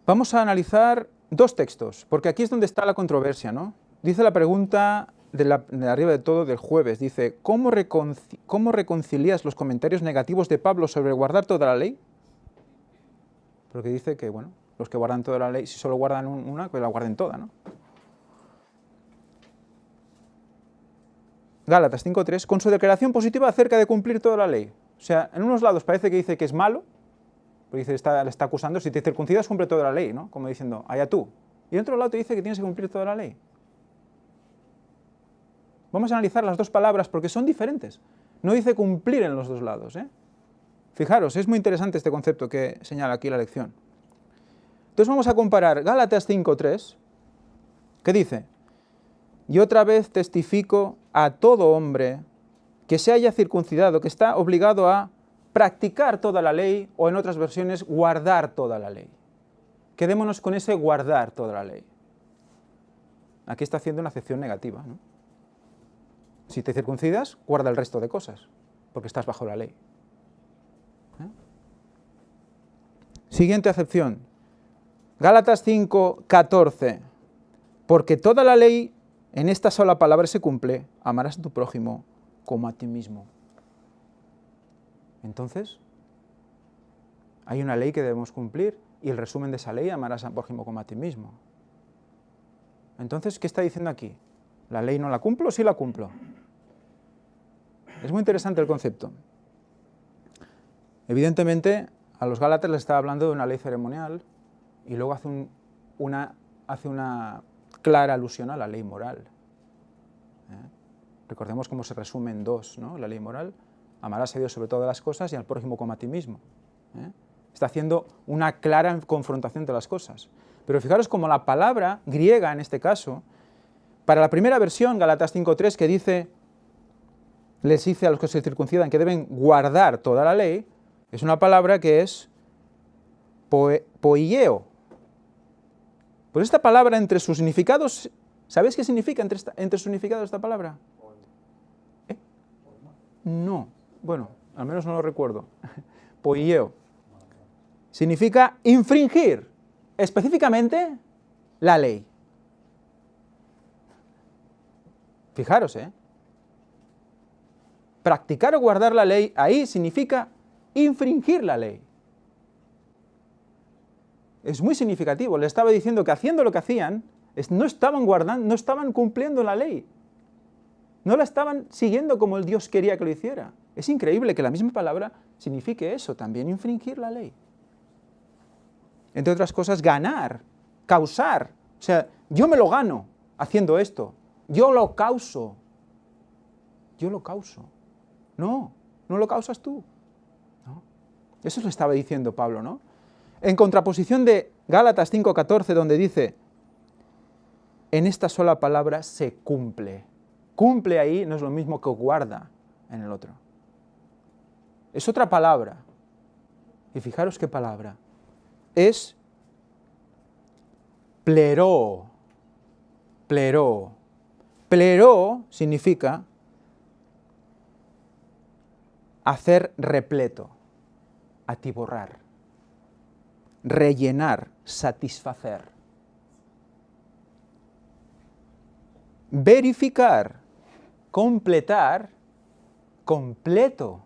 [SPEAKER 1] Vamos a analizar dos textos, porque aquí es donde está la controversia, ¿no? Dice la pregunta de arriba de todo del jueves, dice, ¿cómo reconcilias los comentarios negativos de Pablo sobre guardar toda la ley? Porque dice que, bueno, los que guardan toda la ley, si solo guardan una, pues la guarden toda, ¿no? Gálatas 5:3, con su declaración positiva acerca de cumplir toda la ley. O sea, en unos lados parece que dice que es malo, porque dice, le está acusando, si te circuncidas cumple toda la ley, ¿no? Como diciendo, allá tú. Y en otro lado te dice que tienes que cumplir toda la ley. Vamos a analizar las dos palabras porque son diferentes. No dice cumplir en los dos lados, ¿eh? Fijaros, es muy interesante este concepto que señala aquí la lección. Entonces vamos a comparar Gálatas 5:3, que dice, y otra vez testifico a todo hombre que se haya circuncidado, que está obligado a practicar toda la ley, o en otras versiones, guardar toda la ley. Quedémonos con ese guardar toda la ley. Aquí está haciendo una acepción negativa, ¿no? Si te circuncidas, guarda el resto de cosas, porque estás bajo la ley. Siguiente acepción. Gálatas 5:14. Porque toda la ley en esta sola palabra se cumple: amarás a tu prójimo como a ti mismo. Entonces, hay una ley que debemos cumplir y el resumen de esa ley: amarás a tu prójimo como a ti mismo. Entonces, ¿qué está diciendo aquí? ¿La ley no la cumplo o sí la cumplo? Es muy interesante el concepto. Evidentemente, a los Gálatas les está hablando de una ley ceremonial y luego hace una clara alusión a la ley moral. Recordemos cómo se resume en dos, ¿no? La ley moral: amarás a Dios sobre todas las cosas y al prójimo como a ti mismo. Está haciendo una clara confrontación de las cosas. Pero fijaros como la palabra griega, en este caso, para la primera versión, Gálatas 5:3, que dice, les dice a los que se circuncidan que deben guardar toda la ley, es una palabra que es poieo. Pues esta palabra, entre sus significados, ¿sabéis qué significa entre sus significados esta palabra? No, bueno, al menos no lo recuerdo. Poieo. Significa infringir, específicamente, la ley. Fijaros, practicar o guardar la ley ahí significa infringir la ley. Es muy significativo. Le estaba diciendo que haciendo lo que hacían, no estaban guardando, no estaban cumpliendo la ley. No la estaban siguiendo como el Dios quería que lo hiciera. Es increíble que la misma palabra signifique eso, también infringir la ley. Entre otras cosas, ganar, causar. O sea, yo me lo gano haciendo esto. Yo lo causo. Yo lo causo. No, no lo causas tú. ¿No? Eso le estaba diciendo Pablo, ¿no? En contraposición de Gálatas 5:14, donde dice, en esta sola palabra se cumple. Cumple ahí no es lo mismo que guarda en el otro. Es otra palabra. Y fijaros qué palabra. Es pleró. Pleró. Pleró significa hacer repleto, atiborrar, rellenar, satisfacer. Verificar, completar, completo.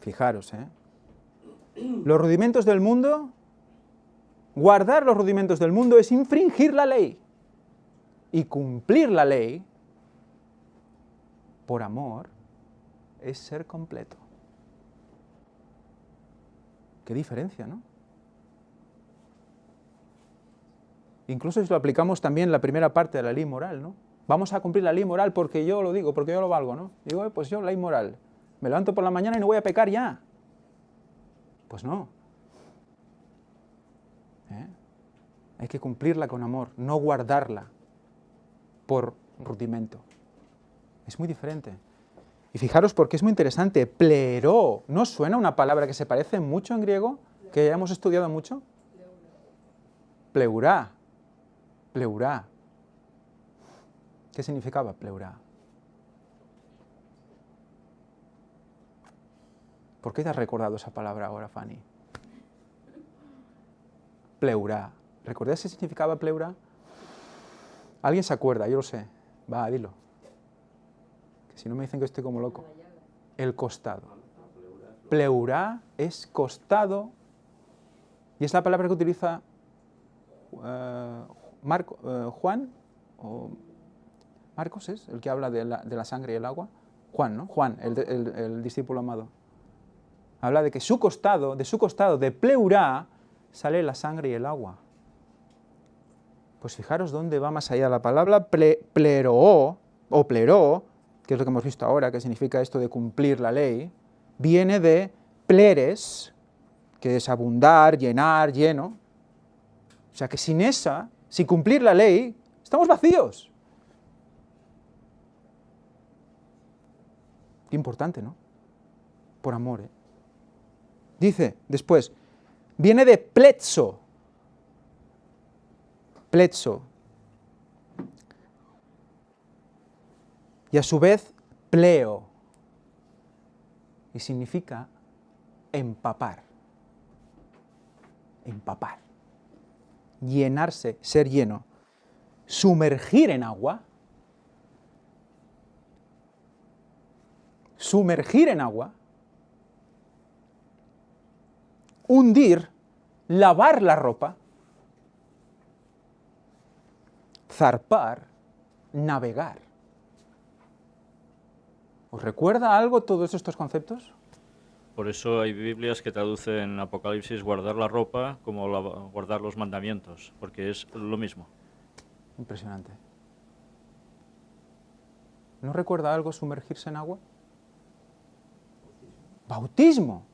[SPEAKER 1] Fijaros, los rudimentos del mundo, guardar los rudimentos del mundo es infringir la ley. Y cumplir la ley, por amor, es ser completo. Qué diferencia, ¿no? Incluso si lo aplicamos también en la primera parte de la ley moral, ¿no? Vamos a cumplir la ley moral porque yo lo digo, porque yo lo valgo, ¿no? Digo, pues yo, ley moral. Me levanto por la mañana y no voy a pecar ya. Pues no. Hay que cumplirla con amor, no guardarla por rudimento. Es muy diferente. Y fijaros porque es muy interesante. Pleró. ¿No suena una palabra que se parece mucho en griego? Que ya hemos estudiado mucho. Pleurá. Pleurá. ¿Qué significaba pleurá? ¿Por qué te has recordado esa palabra ahora, Fanny? Pleurá. ¿Recordáis qué significaba pleurá? ¿Alguien se acuerda? Yo lo sé. Va, dilo. Que si no me dicen que estoy como loco. El costado. Pleurá es costado. Y es la palabra que utiliza Juan, o Marcos es el que habla de la sangre y el agua. Juan, ¿no? Juan, el discípulo amado. Habla de que de su costado, de pleurá, sale la sangre y el agua. Pues fijaros dónde va más allá la palabra pleró, o pleró, que es lo que hemos visto ahora, que significa esto de cumplir la ley, viene de pleres, que es abundar, llenar, lleno. O sea que sin cumplir la ley, estamos vacíos. Qué importante, ¿no? Por amor, Dice después, viene de pletzo. Pletzo. y a su vez pleo, y significa empapar, empapar, llenarse, ser lleno, sumergir en agua, hundir, lavar la ropa, zarpar, navegar. ¿Os recuerda algo todos estos conceptos?
[SPEAKER 11] Por eso hay Biblias que traducen Apocalipsis guardar la ropa como guardar los mandamientos, porque es lo mismo.
[SPEAKER 1] Impresionante. ¿No recuerda algo sumergirse en agua? Bautismo.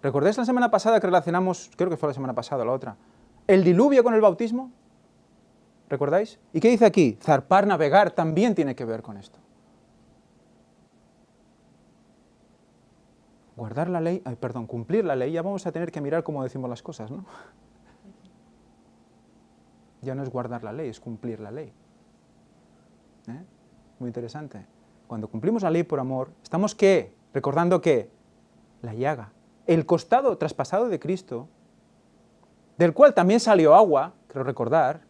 [SPEAKER 1] ¿Recordáis la semana pasada que relacionamos, creo que fue la semana pasada o la otra, el diluvio con el bautismo? ¿Recordáis? ¿Y qué dice aquí? Zarpar, navegar, también tiene que ver con esto. Guardar la ley, cumplir la ley, ya vamos a tener que mirar cómo decimos las cosas, ¿no? Ya no es guardar la ley, es cumplir la ley. Muy interesante. Cuando cumplimos la ley por amor, ¿estamos qué? Recordando ¿qué? La llaga. El costado traspasado de Cristo, del cual también salió agua, creo recordar,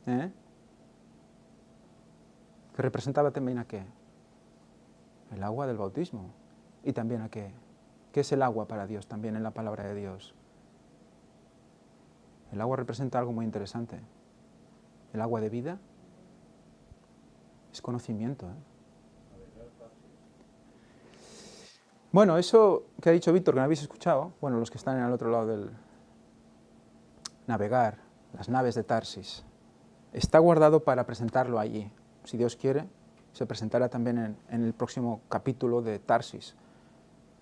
[SPEAKER 1] que representaba también a qué? El agua del bautismo. Y también a qué? ¿Qué es el agua para Dios también en la palabra de Dios? El agua representa algo muy interesante. El agua de vida es conocimiento. Bueno, eso que ha dicho Víctor, que no habéis escuchado, bueno, los que están en el otro lado del navegar, las naves de Tarsis, está guardado para presentarlo allí. Si Dios quiere, se presentará también en el próximo capítulo de Tarsis.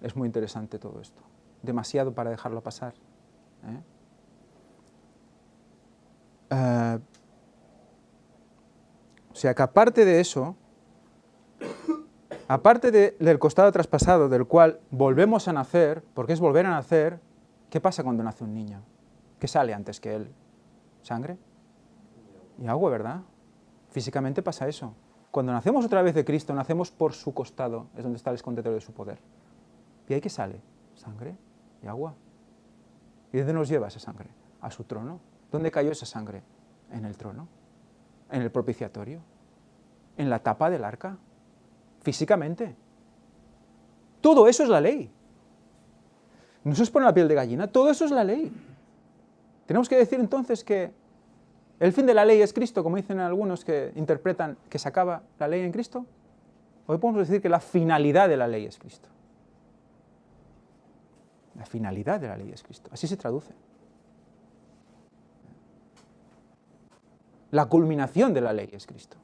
[SPEAKER 1] Es muy interesante todo esto. Demasiado para dejarlo pasar. O sea que aparte de eso, aparte del costado traspasado del cual volvemos a nacer, porque es volver a nacer, ¿qué pasa cuando nace un niño? ¿Qué sale antes que él? ¿Sangre? Y agua, ¿verdad? Físicamente pasa eso. Cuando nacemos otra vez de Cristo, nacemos por su costado, es donde está el escondedero de su poder. ¿Y ahí qué sale? Sangre y agua. ¿Y dónde nos lleva esa sangre? A su trono. ¿Dónde cayó esa sangre? En el trono, en el propiciatorio, en la tapa del arca, físicamente. Todo eso es la ley. No se os pone la piel de gallina, todo eso es la ley. Tenemos que decir entonces que el fin de la ley es Cristo, como dicen algunos que interpretan que se acaba la ley en Cristo. Hoy podemos decir que la finalidad de la ley es Cristo. La finalidad de la ley es Cristo. Así se traduce. La culminación de la ley es Cristo.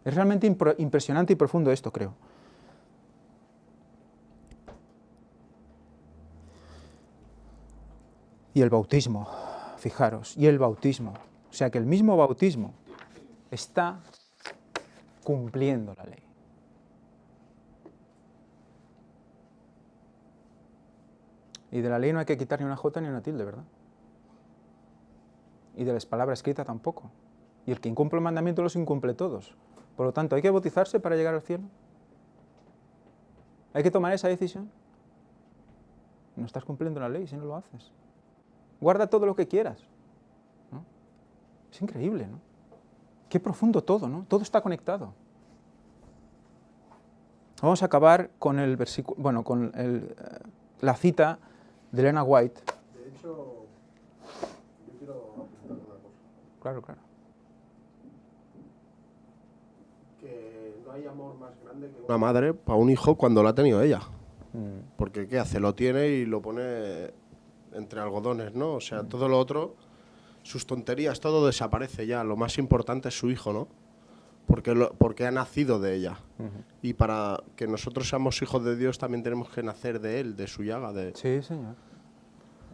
[SPEAKER 1] Es realmente impresionante y profundo esto, creo. Y el bautismo, fijaros, y el bautismo. O sea que el mismo bautismo está cumpliendo la ley. Y de la ley no hay que quitar ni una jota ni una tilde, ¿verdad? Y de la palabra escrita tampoco. Y el que incumple el mandamiento los incumple todos. Por lo tanto, ¿hay que bautizarse para llegar al cielo? ¿Hay que tomar esa decisión? No estás cumpliendo la ley si no lo haces. Guarda todo lo que quieras, ¿no? Es increíble, ¿no? Qué profundo todo, ¿no? Todo está conectado. Vamos a acabar con el versículo, bueno, con la cita de Elena White.
[SPEAKER 8] De hecho, yo quiero apuntar una cosa.
[SPEAKER 1] Claro, claro.
[SPEAKER 8] Que no hay amor más grande que una madre para un hijo cuando lo ha tenido ella. Porque ¿qué hace? Lo tiene y lo pone entre algodones, ¿no? O sea, todo lo otro, sus tonterías, todo desaparece ya. Lo más importante es su hijo, ¿no? Porque ha nacido de ella. Y para que nosotros seamos hijos de Dios también tenemos que nacer de él, de su llaga,
[SPEAKER 1] sí, señor.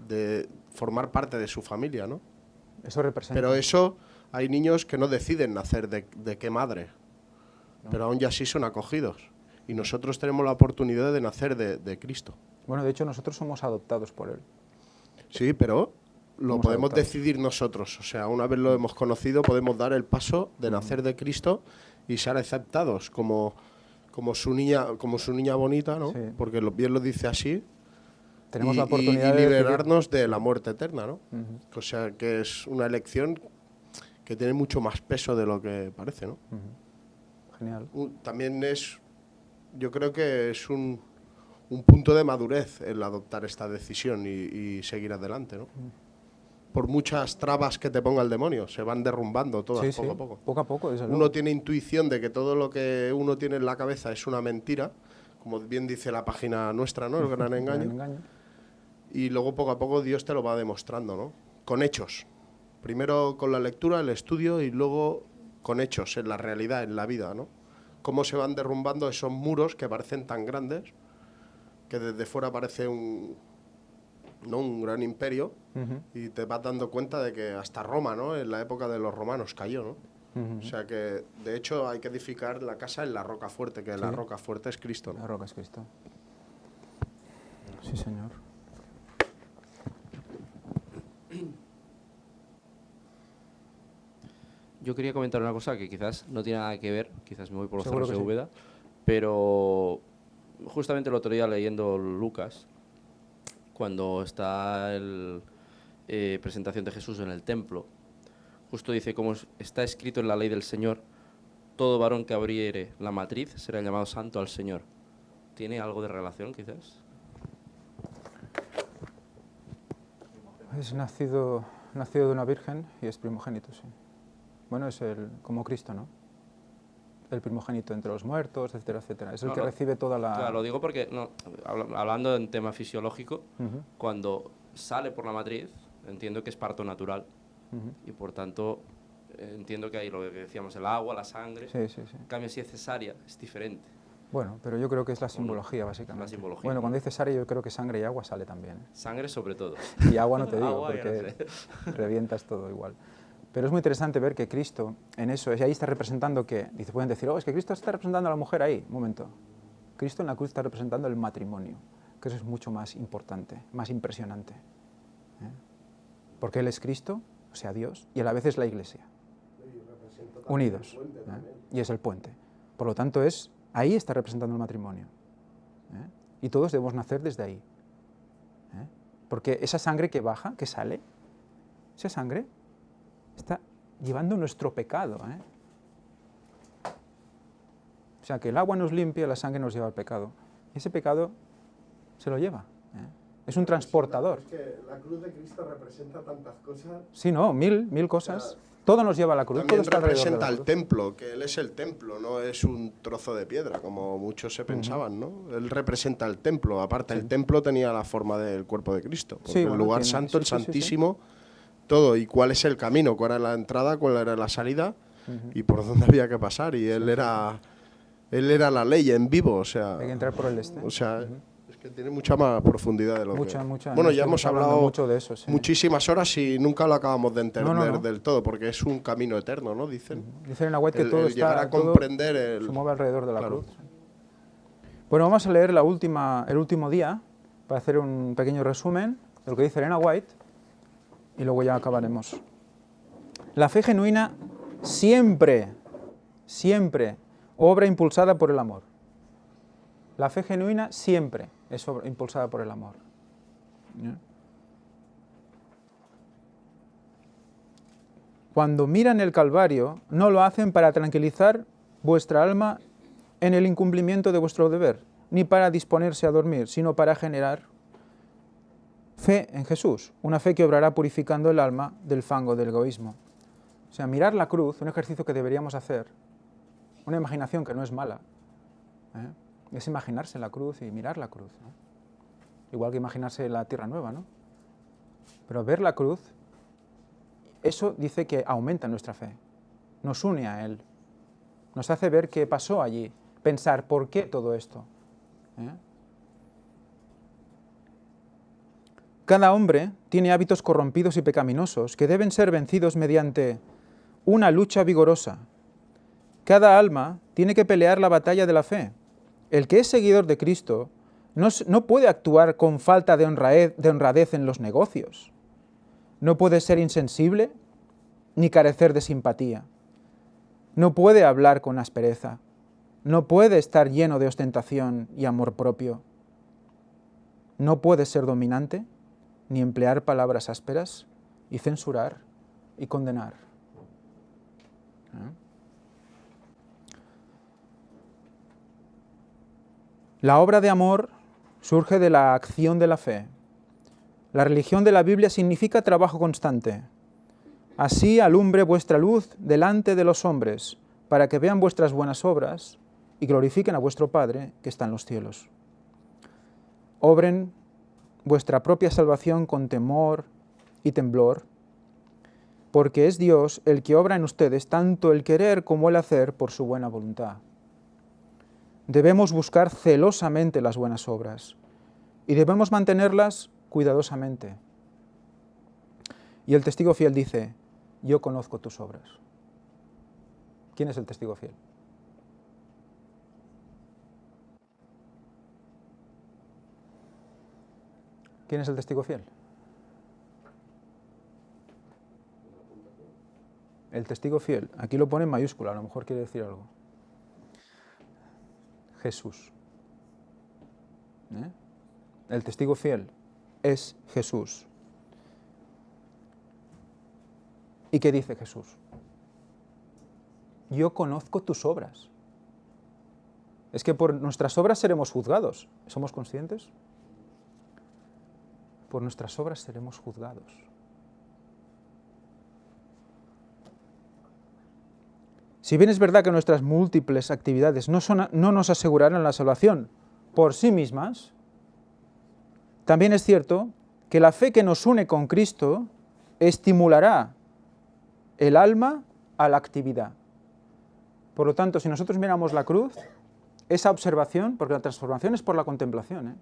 [SPEAKER 8] De formar parte de su familia, ¿no?
[SPEAKER 1] Eso representa.
[SPEAKER 8] Pero eso, hay niños que no deciden nacer de qué madre, no. Pero aún ya sí son acogidos. Y nosotros tenemos la oportunidad de nacer de Cristo.
[SPEAKER 1] Bueno, de hecho nosotros somos adoptados por él.
[SPEAKER 8] Sí, pero lo podemos decidir nosotros. O sea, una vez lo hemos conocido, podemos dar el paso de nacer de Cristo y ser aceptados como su niña bonita, ¿no?
[SPEAKER 1] Sí.
[SPEAKER 8] Porque bien lo dice así.
[SPEAKER 1] Tenemos
[SPEAKER 8] y,
[SPEAKER 1] la oportunidad
[SPEAKER 8] y
[SPEAKER 1] de
[SPEAKER 8] liberarnos de la muerte eterna, ¿no?
[SPEAKER 1] Ujú.
[SPEAKER 8] O sea, que es una elección que tiene mucho más peso de lo que parece, ¿no?
[SPEAKER 1] Genial.
[SPEAKER 8] También yo creo que es un punto de madurez el adoptar esta decisión y seguir adelante, ¿no? Por muchas trabas que te ponga el demonio, se van derrumbando todas
[SPEAKER 1] Sí,
[SPEAKER 8] poco
[SPEAKER 1] sí,
[SPEAKER 8] a poco.
[SPEAKER 1] poco a poco, desde luego.
[SPEAKER 8] Uno tiene intuición de que todo lo que uno tiene en la cabeza es una mentira, como bien dice la página nuestra, ¿no? El gran engaño. Y luego poco a poco Dios te lo va demostrando, ¿no? Con hechos. Primero con la lectura, el estudio y luego con hechos, en la realidad, en la vida, ¿no? Cómo se van derrumbando esos muros que parecen tan grandes, que desde fuera parece un gran imperio, y te vas dando cuenta de que hasta Roma, ¿no? En la época de los romanos cayó, ¿no? O sea que, de hecho, hay que edificar la casa en la roca fuerte, que la roca fuerte es Cristo, ¿no?
[SPEAKER 1] La roca es Cristo. Sí, Señor.
[SPEAKER 4] Yo quería comentar una cosa que quizás no tiene nada que ver, quizás me voy por los
[SPEAKER 1] Seguro
[SPEAKER 4] cerros de
[SPEAKER 1] que sí.
[SPEAKER 4] Úbeda, pero justamente el otro día leyendo Lucas, cuando está la presentación de Jesús en el templo, justo dice, como está escrito en la ley del Señor, todo varón que abriere la matriz será llamado santo al Señor. ¿Tiene algo de relación, quizás?
[SPEAKER 1] Es nacido de una virgen y es primogénito, sí. Bueno, es como Cristo, ¿no? El primogénito entre los muertos, etcétera, etcétera. Es el que recibe toda la...
[SPEAKER 4] Claro, lo digo porque, hablando en tema fisiológico, cuando sale por la matriz, entiendo que es parto natural. Y por tanto, entiendo que hay lo que decíamos, el agua, la sangre.
[SPEAKER 1] Sí, sí, sí.
[SPEAKER 4] En cambio, si es cesárea, es diferente.
[SPEAKER 1] Bueno, pero yo creo que es la simbología, básicamente.
[SPEAKER 4] La simbología.
[SPEAKER 1] Bueno, cuando dice cesárea, yo creo que sangre y agua sale también.
[SPEAKER 4] Sangre sobre todo.
[SPEAKER 1] Y agua no te digo,
[SPEAKER 4] Agua, ya
[SPEAKER 1] porque
[SPEAKER 4] no sé.
[SPEAKER 1] revientas todo igual. Pero es muy interesante ver que Cristo, en eso, ahí está representando que, pueden decir, es que Cristo está representando a la mujer ahí. Un momento. Cristo en la cruz está representando el matrimonio, que eso es mucho más importante, más impresionante. Porque Él es Cristo, o sea, Dios, y a la vez es la Iglesia. Unidos. Y es el puente. Por lo tanto, ahí está representando el matrimonio. Y todos debemos nacer desde ahí. Porque esa sangre que baja, que sale, esa sangre está llevando nuestro pecado. O sea, que el agua nos limpia, la sangre nos lleva al pecado. Y ese pecado se lo lleva. Es un transportador.
[SPEAKER 8] Es que la cruz de Cristo representa tantas cosas.
[SPEAKER 1] Sí, no, mil cosas. Todo nos lleva a la cruz.
[SPEAKER 8] También
[SPEAKER 1] todo está alrededor de la
[SPEAKER 8] representa el
[SPEAKER 1] cruz.
[SPEAKER 8] templo, que Él es el templo, no es un trozo de piedra, como muchos se pensaban, ¿no? Él representa el templo. Aparte, el templo tenía la forma del cuerpo de Cristo. Porque el lugar santo, el santísimo, todo. ¿Y cuál es el camino? ¿Cuál era la entrada? ¿Cuál era la salida? Y por dónde había que pasar. Y Él era la ley en vivo, o sea...
[SPEAKER 1] Hay que entrar por el este.
[SPEAKER 8] O sea, es que tiene mucha más profundidad de lo
[SPEAKER 1] Mucha.
[SPEAKER 8] Bueno, ya hemos hablado
[SPEAKER 1] mucho de eso, sí.
[SPEAKER 8] muchísimas horas y nunca lo acabamos de entender
[SPEAKER 1] No.
[SPEAKER 8] del todo, porque es un camino eterno, ¿no? Dicen.
[SPEAKER 1] Dicen en la web que todo
[SPEAKER 8] el llegar a
[SPEAKER 1] todo
[SPEAKER 8] comprender
[SPEAKER 1] se mueve alrededor de la
[SPEAKER 8] claro.
[SPEAKER 1] cruz. Bueno, vamos a leer el último día para hacer un pequeño resumen de lo que dice Elena White y luego ya acabaremos. La fe genuina siempre obra impulsada por el amor. La fe genuina siempre es impulsada por el amor. Cuando miran el Calvario, no lo hacen para tranquilizar vuestra alma en el incumplimiento de vuestro deber, ni para disponerse a dormir, sino para generar fe en Jesús, una fe que obrará purificando el alma del fango del egoísmo. O sea, mirar la cruz, un ejercicio que deberíamos hacer, una imaginación que no es mala, es imaginarse la cruz y mirar la cruz, ¿no? Igual que imaginarse la tierra nueva, ¿no? Pero ver la cruz, eso dice que aumenta nuestra fe, nos une a Él, nos hace ver qué pasó allí, pensar por qué todo esto. Cada hombre tiene hábitos corrompidos y pecaminosos que deben ser vencidos mediante una lucha vigorosa. Cada alma tiene que pelear la batalla de la fe. El que es seguidor de Cristo no puede actuar con falta de honradez en los negocios. No puede ser insensible ni carecer de simpatía. no puede hablar con aspereza, no puede estar lleno de ostentación y amor propio, no puede ser dominante, ni emplear palabras ásperas y censurar y condenar. La obra de amor surge de la acción de la fe. La religión de la Biblia significa trabajo constante. Así alumbre vuestra luz delante de los hombres, para que vean vuestras buenas obras y glorifiquen a vuestro Padre que está en los cielos. Obren vuestra propia salvación con temor y temblor, porque es Dios el que obra en ustedes tanto el querer como el hacer por su buena voluntad. Debemos buscar celosamente las buenas obras y debemos mantenerlas cuidadosamente. Y el testigo fiel dice, yo conozco tus obras. ¿Quién es el testigo fiel? ¿Quién es el testigo fiel? El testigo fiel, aquí lo pone en mayúscula, a lo mejor quiere decir algo. Jesús. El testigo fiel es Jesús. ¿Y qué dice Jesús? Yo conozco tus obras. Es que por nuestras obras seremos juzgados. ¿Somos conscientes? Por nuestras obras seremos juzgados. Si bien es verdad que nuestras múltiples actividades no nos asegurarán la salvación por sí mismas, también es cierto que la fe que nos une con Cristo estimulará el alma a la actividad. Por lo tanto, si nosotros miramos la cruz, esa observación, porque la transformación es por la contemplación,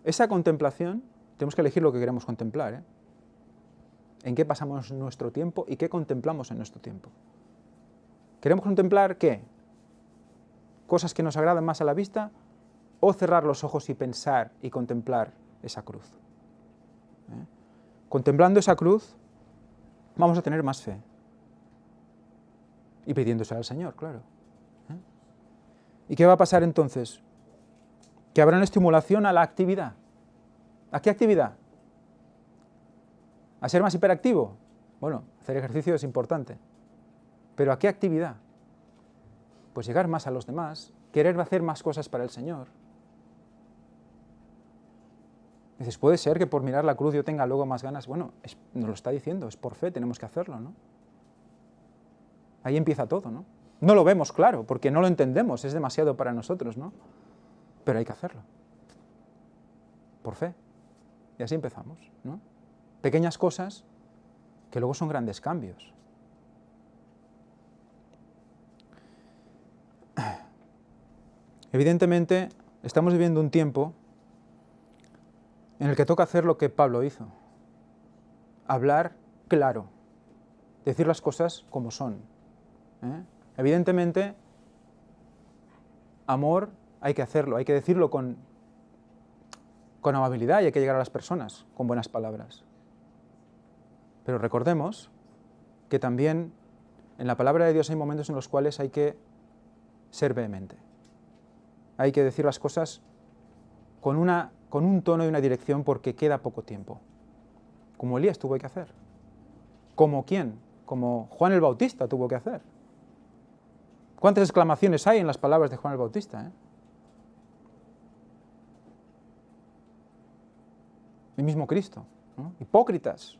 [SPEAKER 1] esa contemplación, tenemos que elegir lo que queremos contemplar, en qué pasamos nuestro tiempo y qué contemplamos en nuestro tiempo. ¿Queremos contemplar qué? ¿Cosas que nos agradan más a la vista? ¿O cerrar los ojos y pensar y contemplar esa cruz? Contemplando esa cruz, vamos a tener más fe. Y pidiéndosela al Señor, claro. ¿Y qué va a pasar entonces? Que habrá una estimulación a la actividad. ¿A qué actividad? ¿A ser más hiperactivo? Bueno, hacer ejercicio es importante. ¿Pero a qué actividad? Pues llegar más a los demás, querer hacer más cosas para el Señor. Dices, puede ser que por mirar la cruz yo tenga luego más ganas. Bueno, nos lo está diciendo, es por fe, tenemos que hacerlo, ¿no? Ahí empieza todo, ¿no? No lo vemos claro, porque no lo entendemos, es demasiado para nosotros, ¿no? Pero hay que hacerlo. Por fe. Y así empezamos, ¿no? Pequeñas cosas que luego son grandes cambios. Evidentemente, estamos viviendo un tiempo en el que toca hacer lo que Pablo hizo. Hablar claro. Decir las cosas como son. Evidentemente, amor hay que hacerlo, hay que decirlo con amabilidad y hay que llegar a las personas con buenas palabras. Pero recordemos que también en la palabra de Dios hay momentos en los cuales hay que ser vehemente. Hay que decir las cosas con un tono y una dirección porque queda poco tiempo. Como Elías tuvo que hacer. ¿Como quién? Como Juan el Bautista tuvo que hacer. ¿Cuántas exclamaciones hay en las palabras de Juan el Bautista? El mismo Cristo, ¿no? Hipócritas,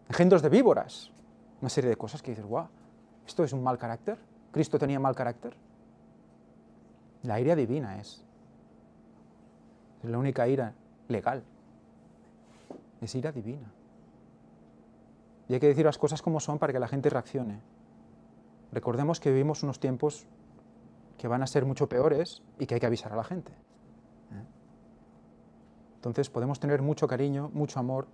[SPEAKER 1] engendros de víboras, una serie de cosas que dices, guau, ¿esto es un mal carácter? ¿Cristo tenía mal carácter? La ira divina es la única ira legal, es ira divina. Y hay que decir las cosas como son para que la gente reaccione. Recordemos que vivimos unos tiempos que van a ser mucho peores y que hay que avisar a la gente. Entonces podemos tener mucho cariño, mucho amor,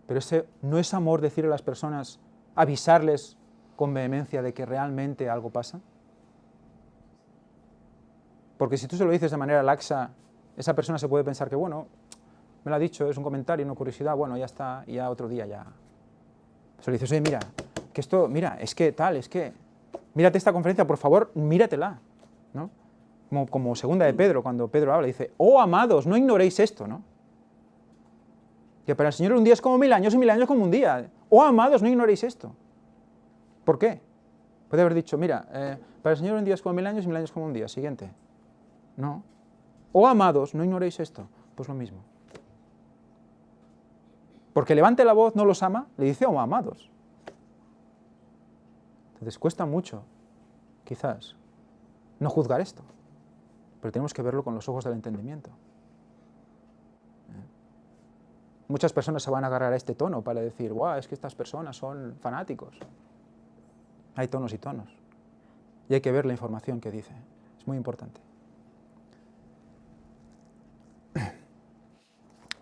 [SPEAKER 1] pero ese no es amor decirle a las personas, avisarles con vehemencia de que realmente algo pasa. Porque si tú se lo dices de manera laxa, esa persona se puede pensar que, bueno, me lo ha dicho, es un comentario, una curiosidad, bueno, ya está, y ya otro día ya. Se le dices, oye, mira, que esto, mira, es que tal, es que, mírate esta conferencia, por favor, míratela, ¿no? Como segunda de Pedro, cuando Pedro habla, dice, oh amados, no ignoréis esto, ¿no? Que para el Señor un día es como 1000 años y 1000 años como un día. Oh amados, no ignoréis esto. ¿Por qué? Puede haber dicho, mira, para el Señor un día es como 1000 años y 1000 años como un día. Siguiente. No. Oh amados, no ignoréis esto. Pues lo mismo. Porque levante la voz, no los ama, le dice, oh amados. Entonces cuesta mucho, quizás, no juzgar esto. Pero tenemos que verlo con los ojos del entendimiento. Muchas personas se van a agarrar a este tono para decir, guau, es que estas personas son fanáticos. Hay tonos y tonos. Y hay que ver la información que dice. Es muy importante.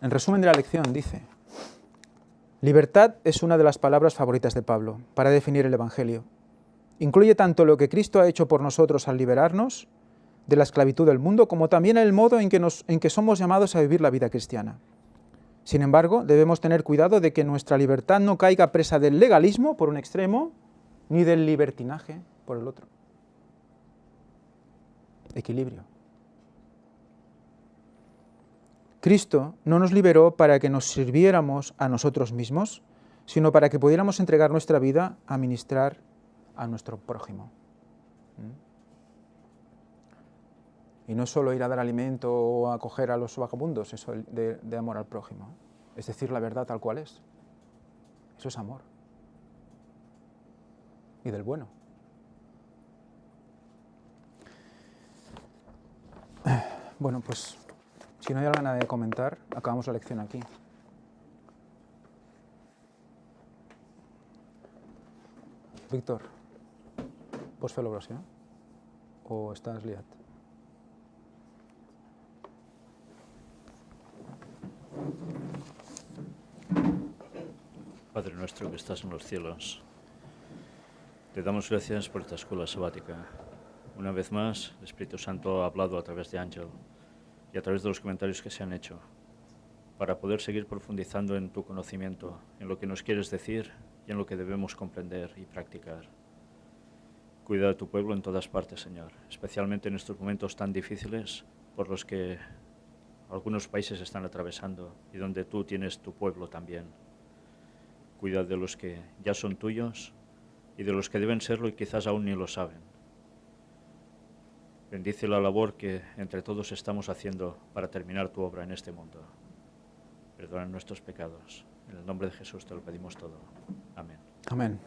[SPEAKER 1] En resumen de la lección dice, libertad es una de las palabras favoritas de Pablo para definir el Evangelio. Incluye tanto lo que Cristo ha hecho por nosotros al liberarnos de la esclavitud del mundo, como también el modo en que somos llamados a vivir la vida cristiana. Sin embargo, debemos tener cuidado de que nuestra libertad no caiga presa del legalismo, por un extremo, ni del libertinaje, por el otro. Equilibrio. Cristo no nos liberó para que nos sirviéramos a nosotros mismos, sino para que pudiéramos entregar nuestra vida a ministrar a nuestro prójimo. Y no es solo ir a dar alimento o a acoger a los vagabundos, eso de amor al prójimo. Es decir, la verdad tal cual es. Eso es amor. Y del bueno. Bueno, pues, si no hay nada de comentar, acabamos la lección aquí. Víctor, ¿pots fer l'oració? ¿O estás liat?
[SPEAKER 11] Padre nuestro que estás en los cielos, te damos gracias por esta escuela sabática. Una vez más, el Espíritu Santo ha hablado a través de Ángel y a través de los comentarios que se han hecho, para poder seguir profundizando en tu conocimiento, en lo que nos quieres decir y en lo que debemos comprender y practicar. Cuida de tu pueblo en todas partes, Señor, especialmente en estos momentos tan difíciles por los que algunos países están atravesando y donde tú tienes tu pueblo también. Cuida de los que ya son tuyos y de los que deben serlo y quizás aún ni lo saben. Bendice la labor que entre todos estamos haciendo para terminar tu obra en este mundo. Perdona nuestros pecados. En el nombre de Jesús te lo pedimos todo. Amén.
[SPEAKER 1] Amén.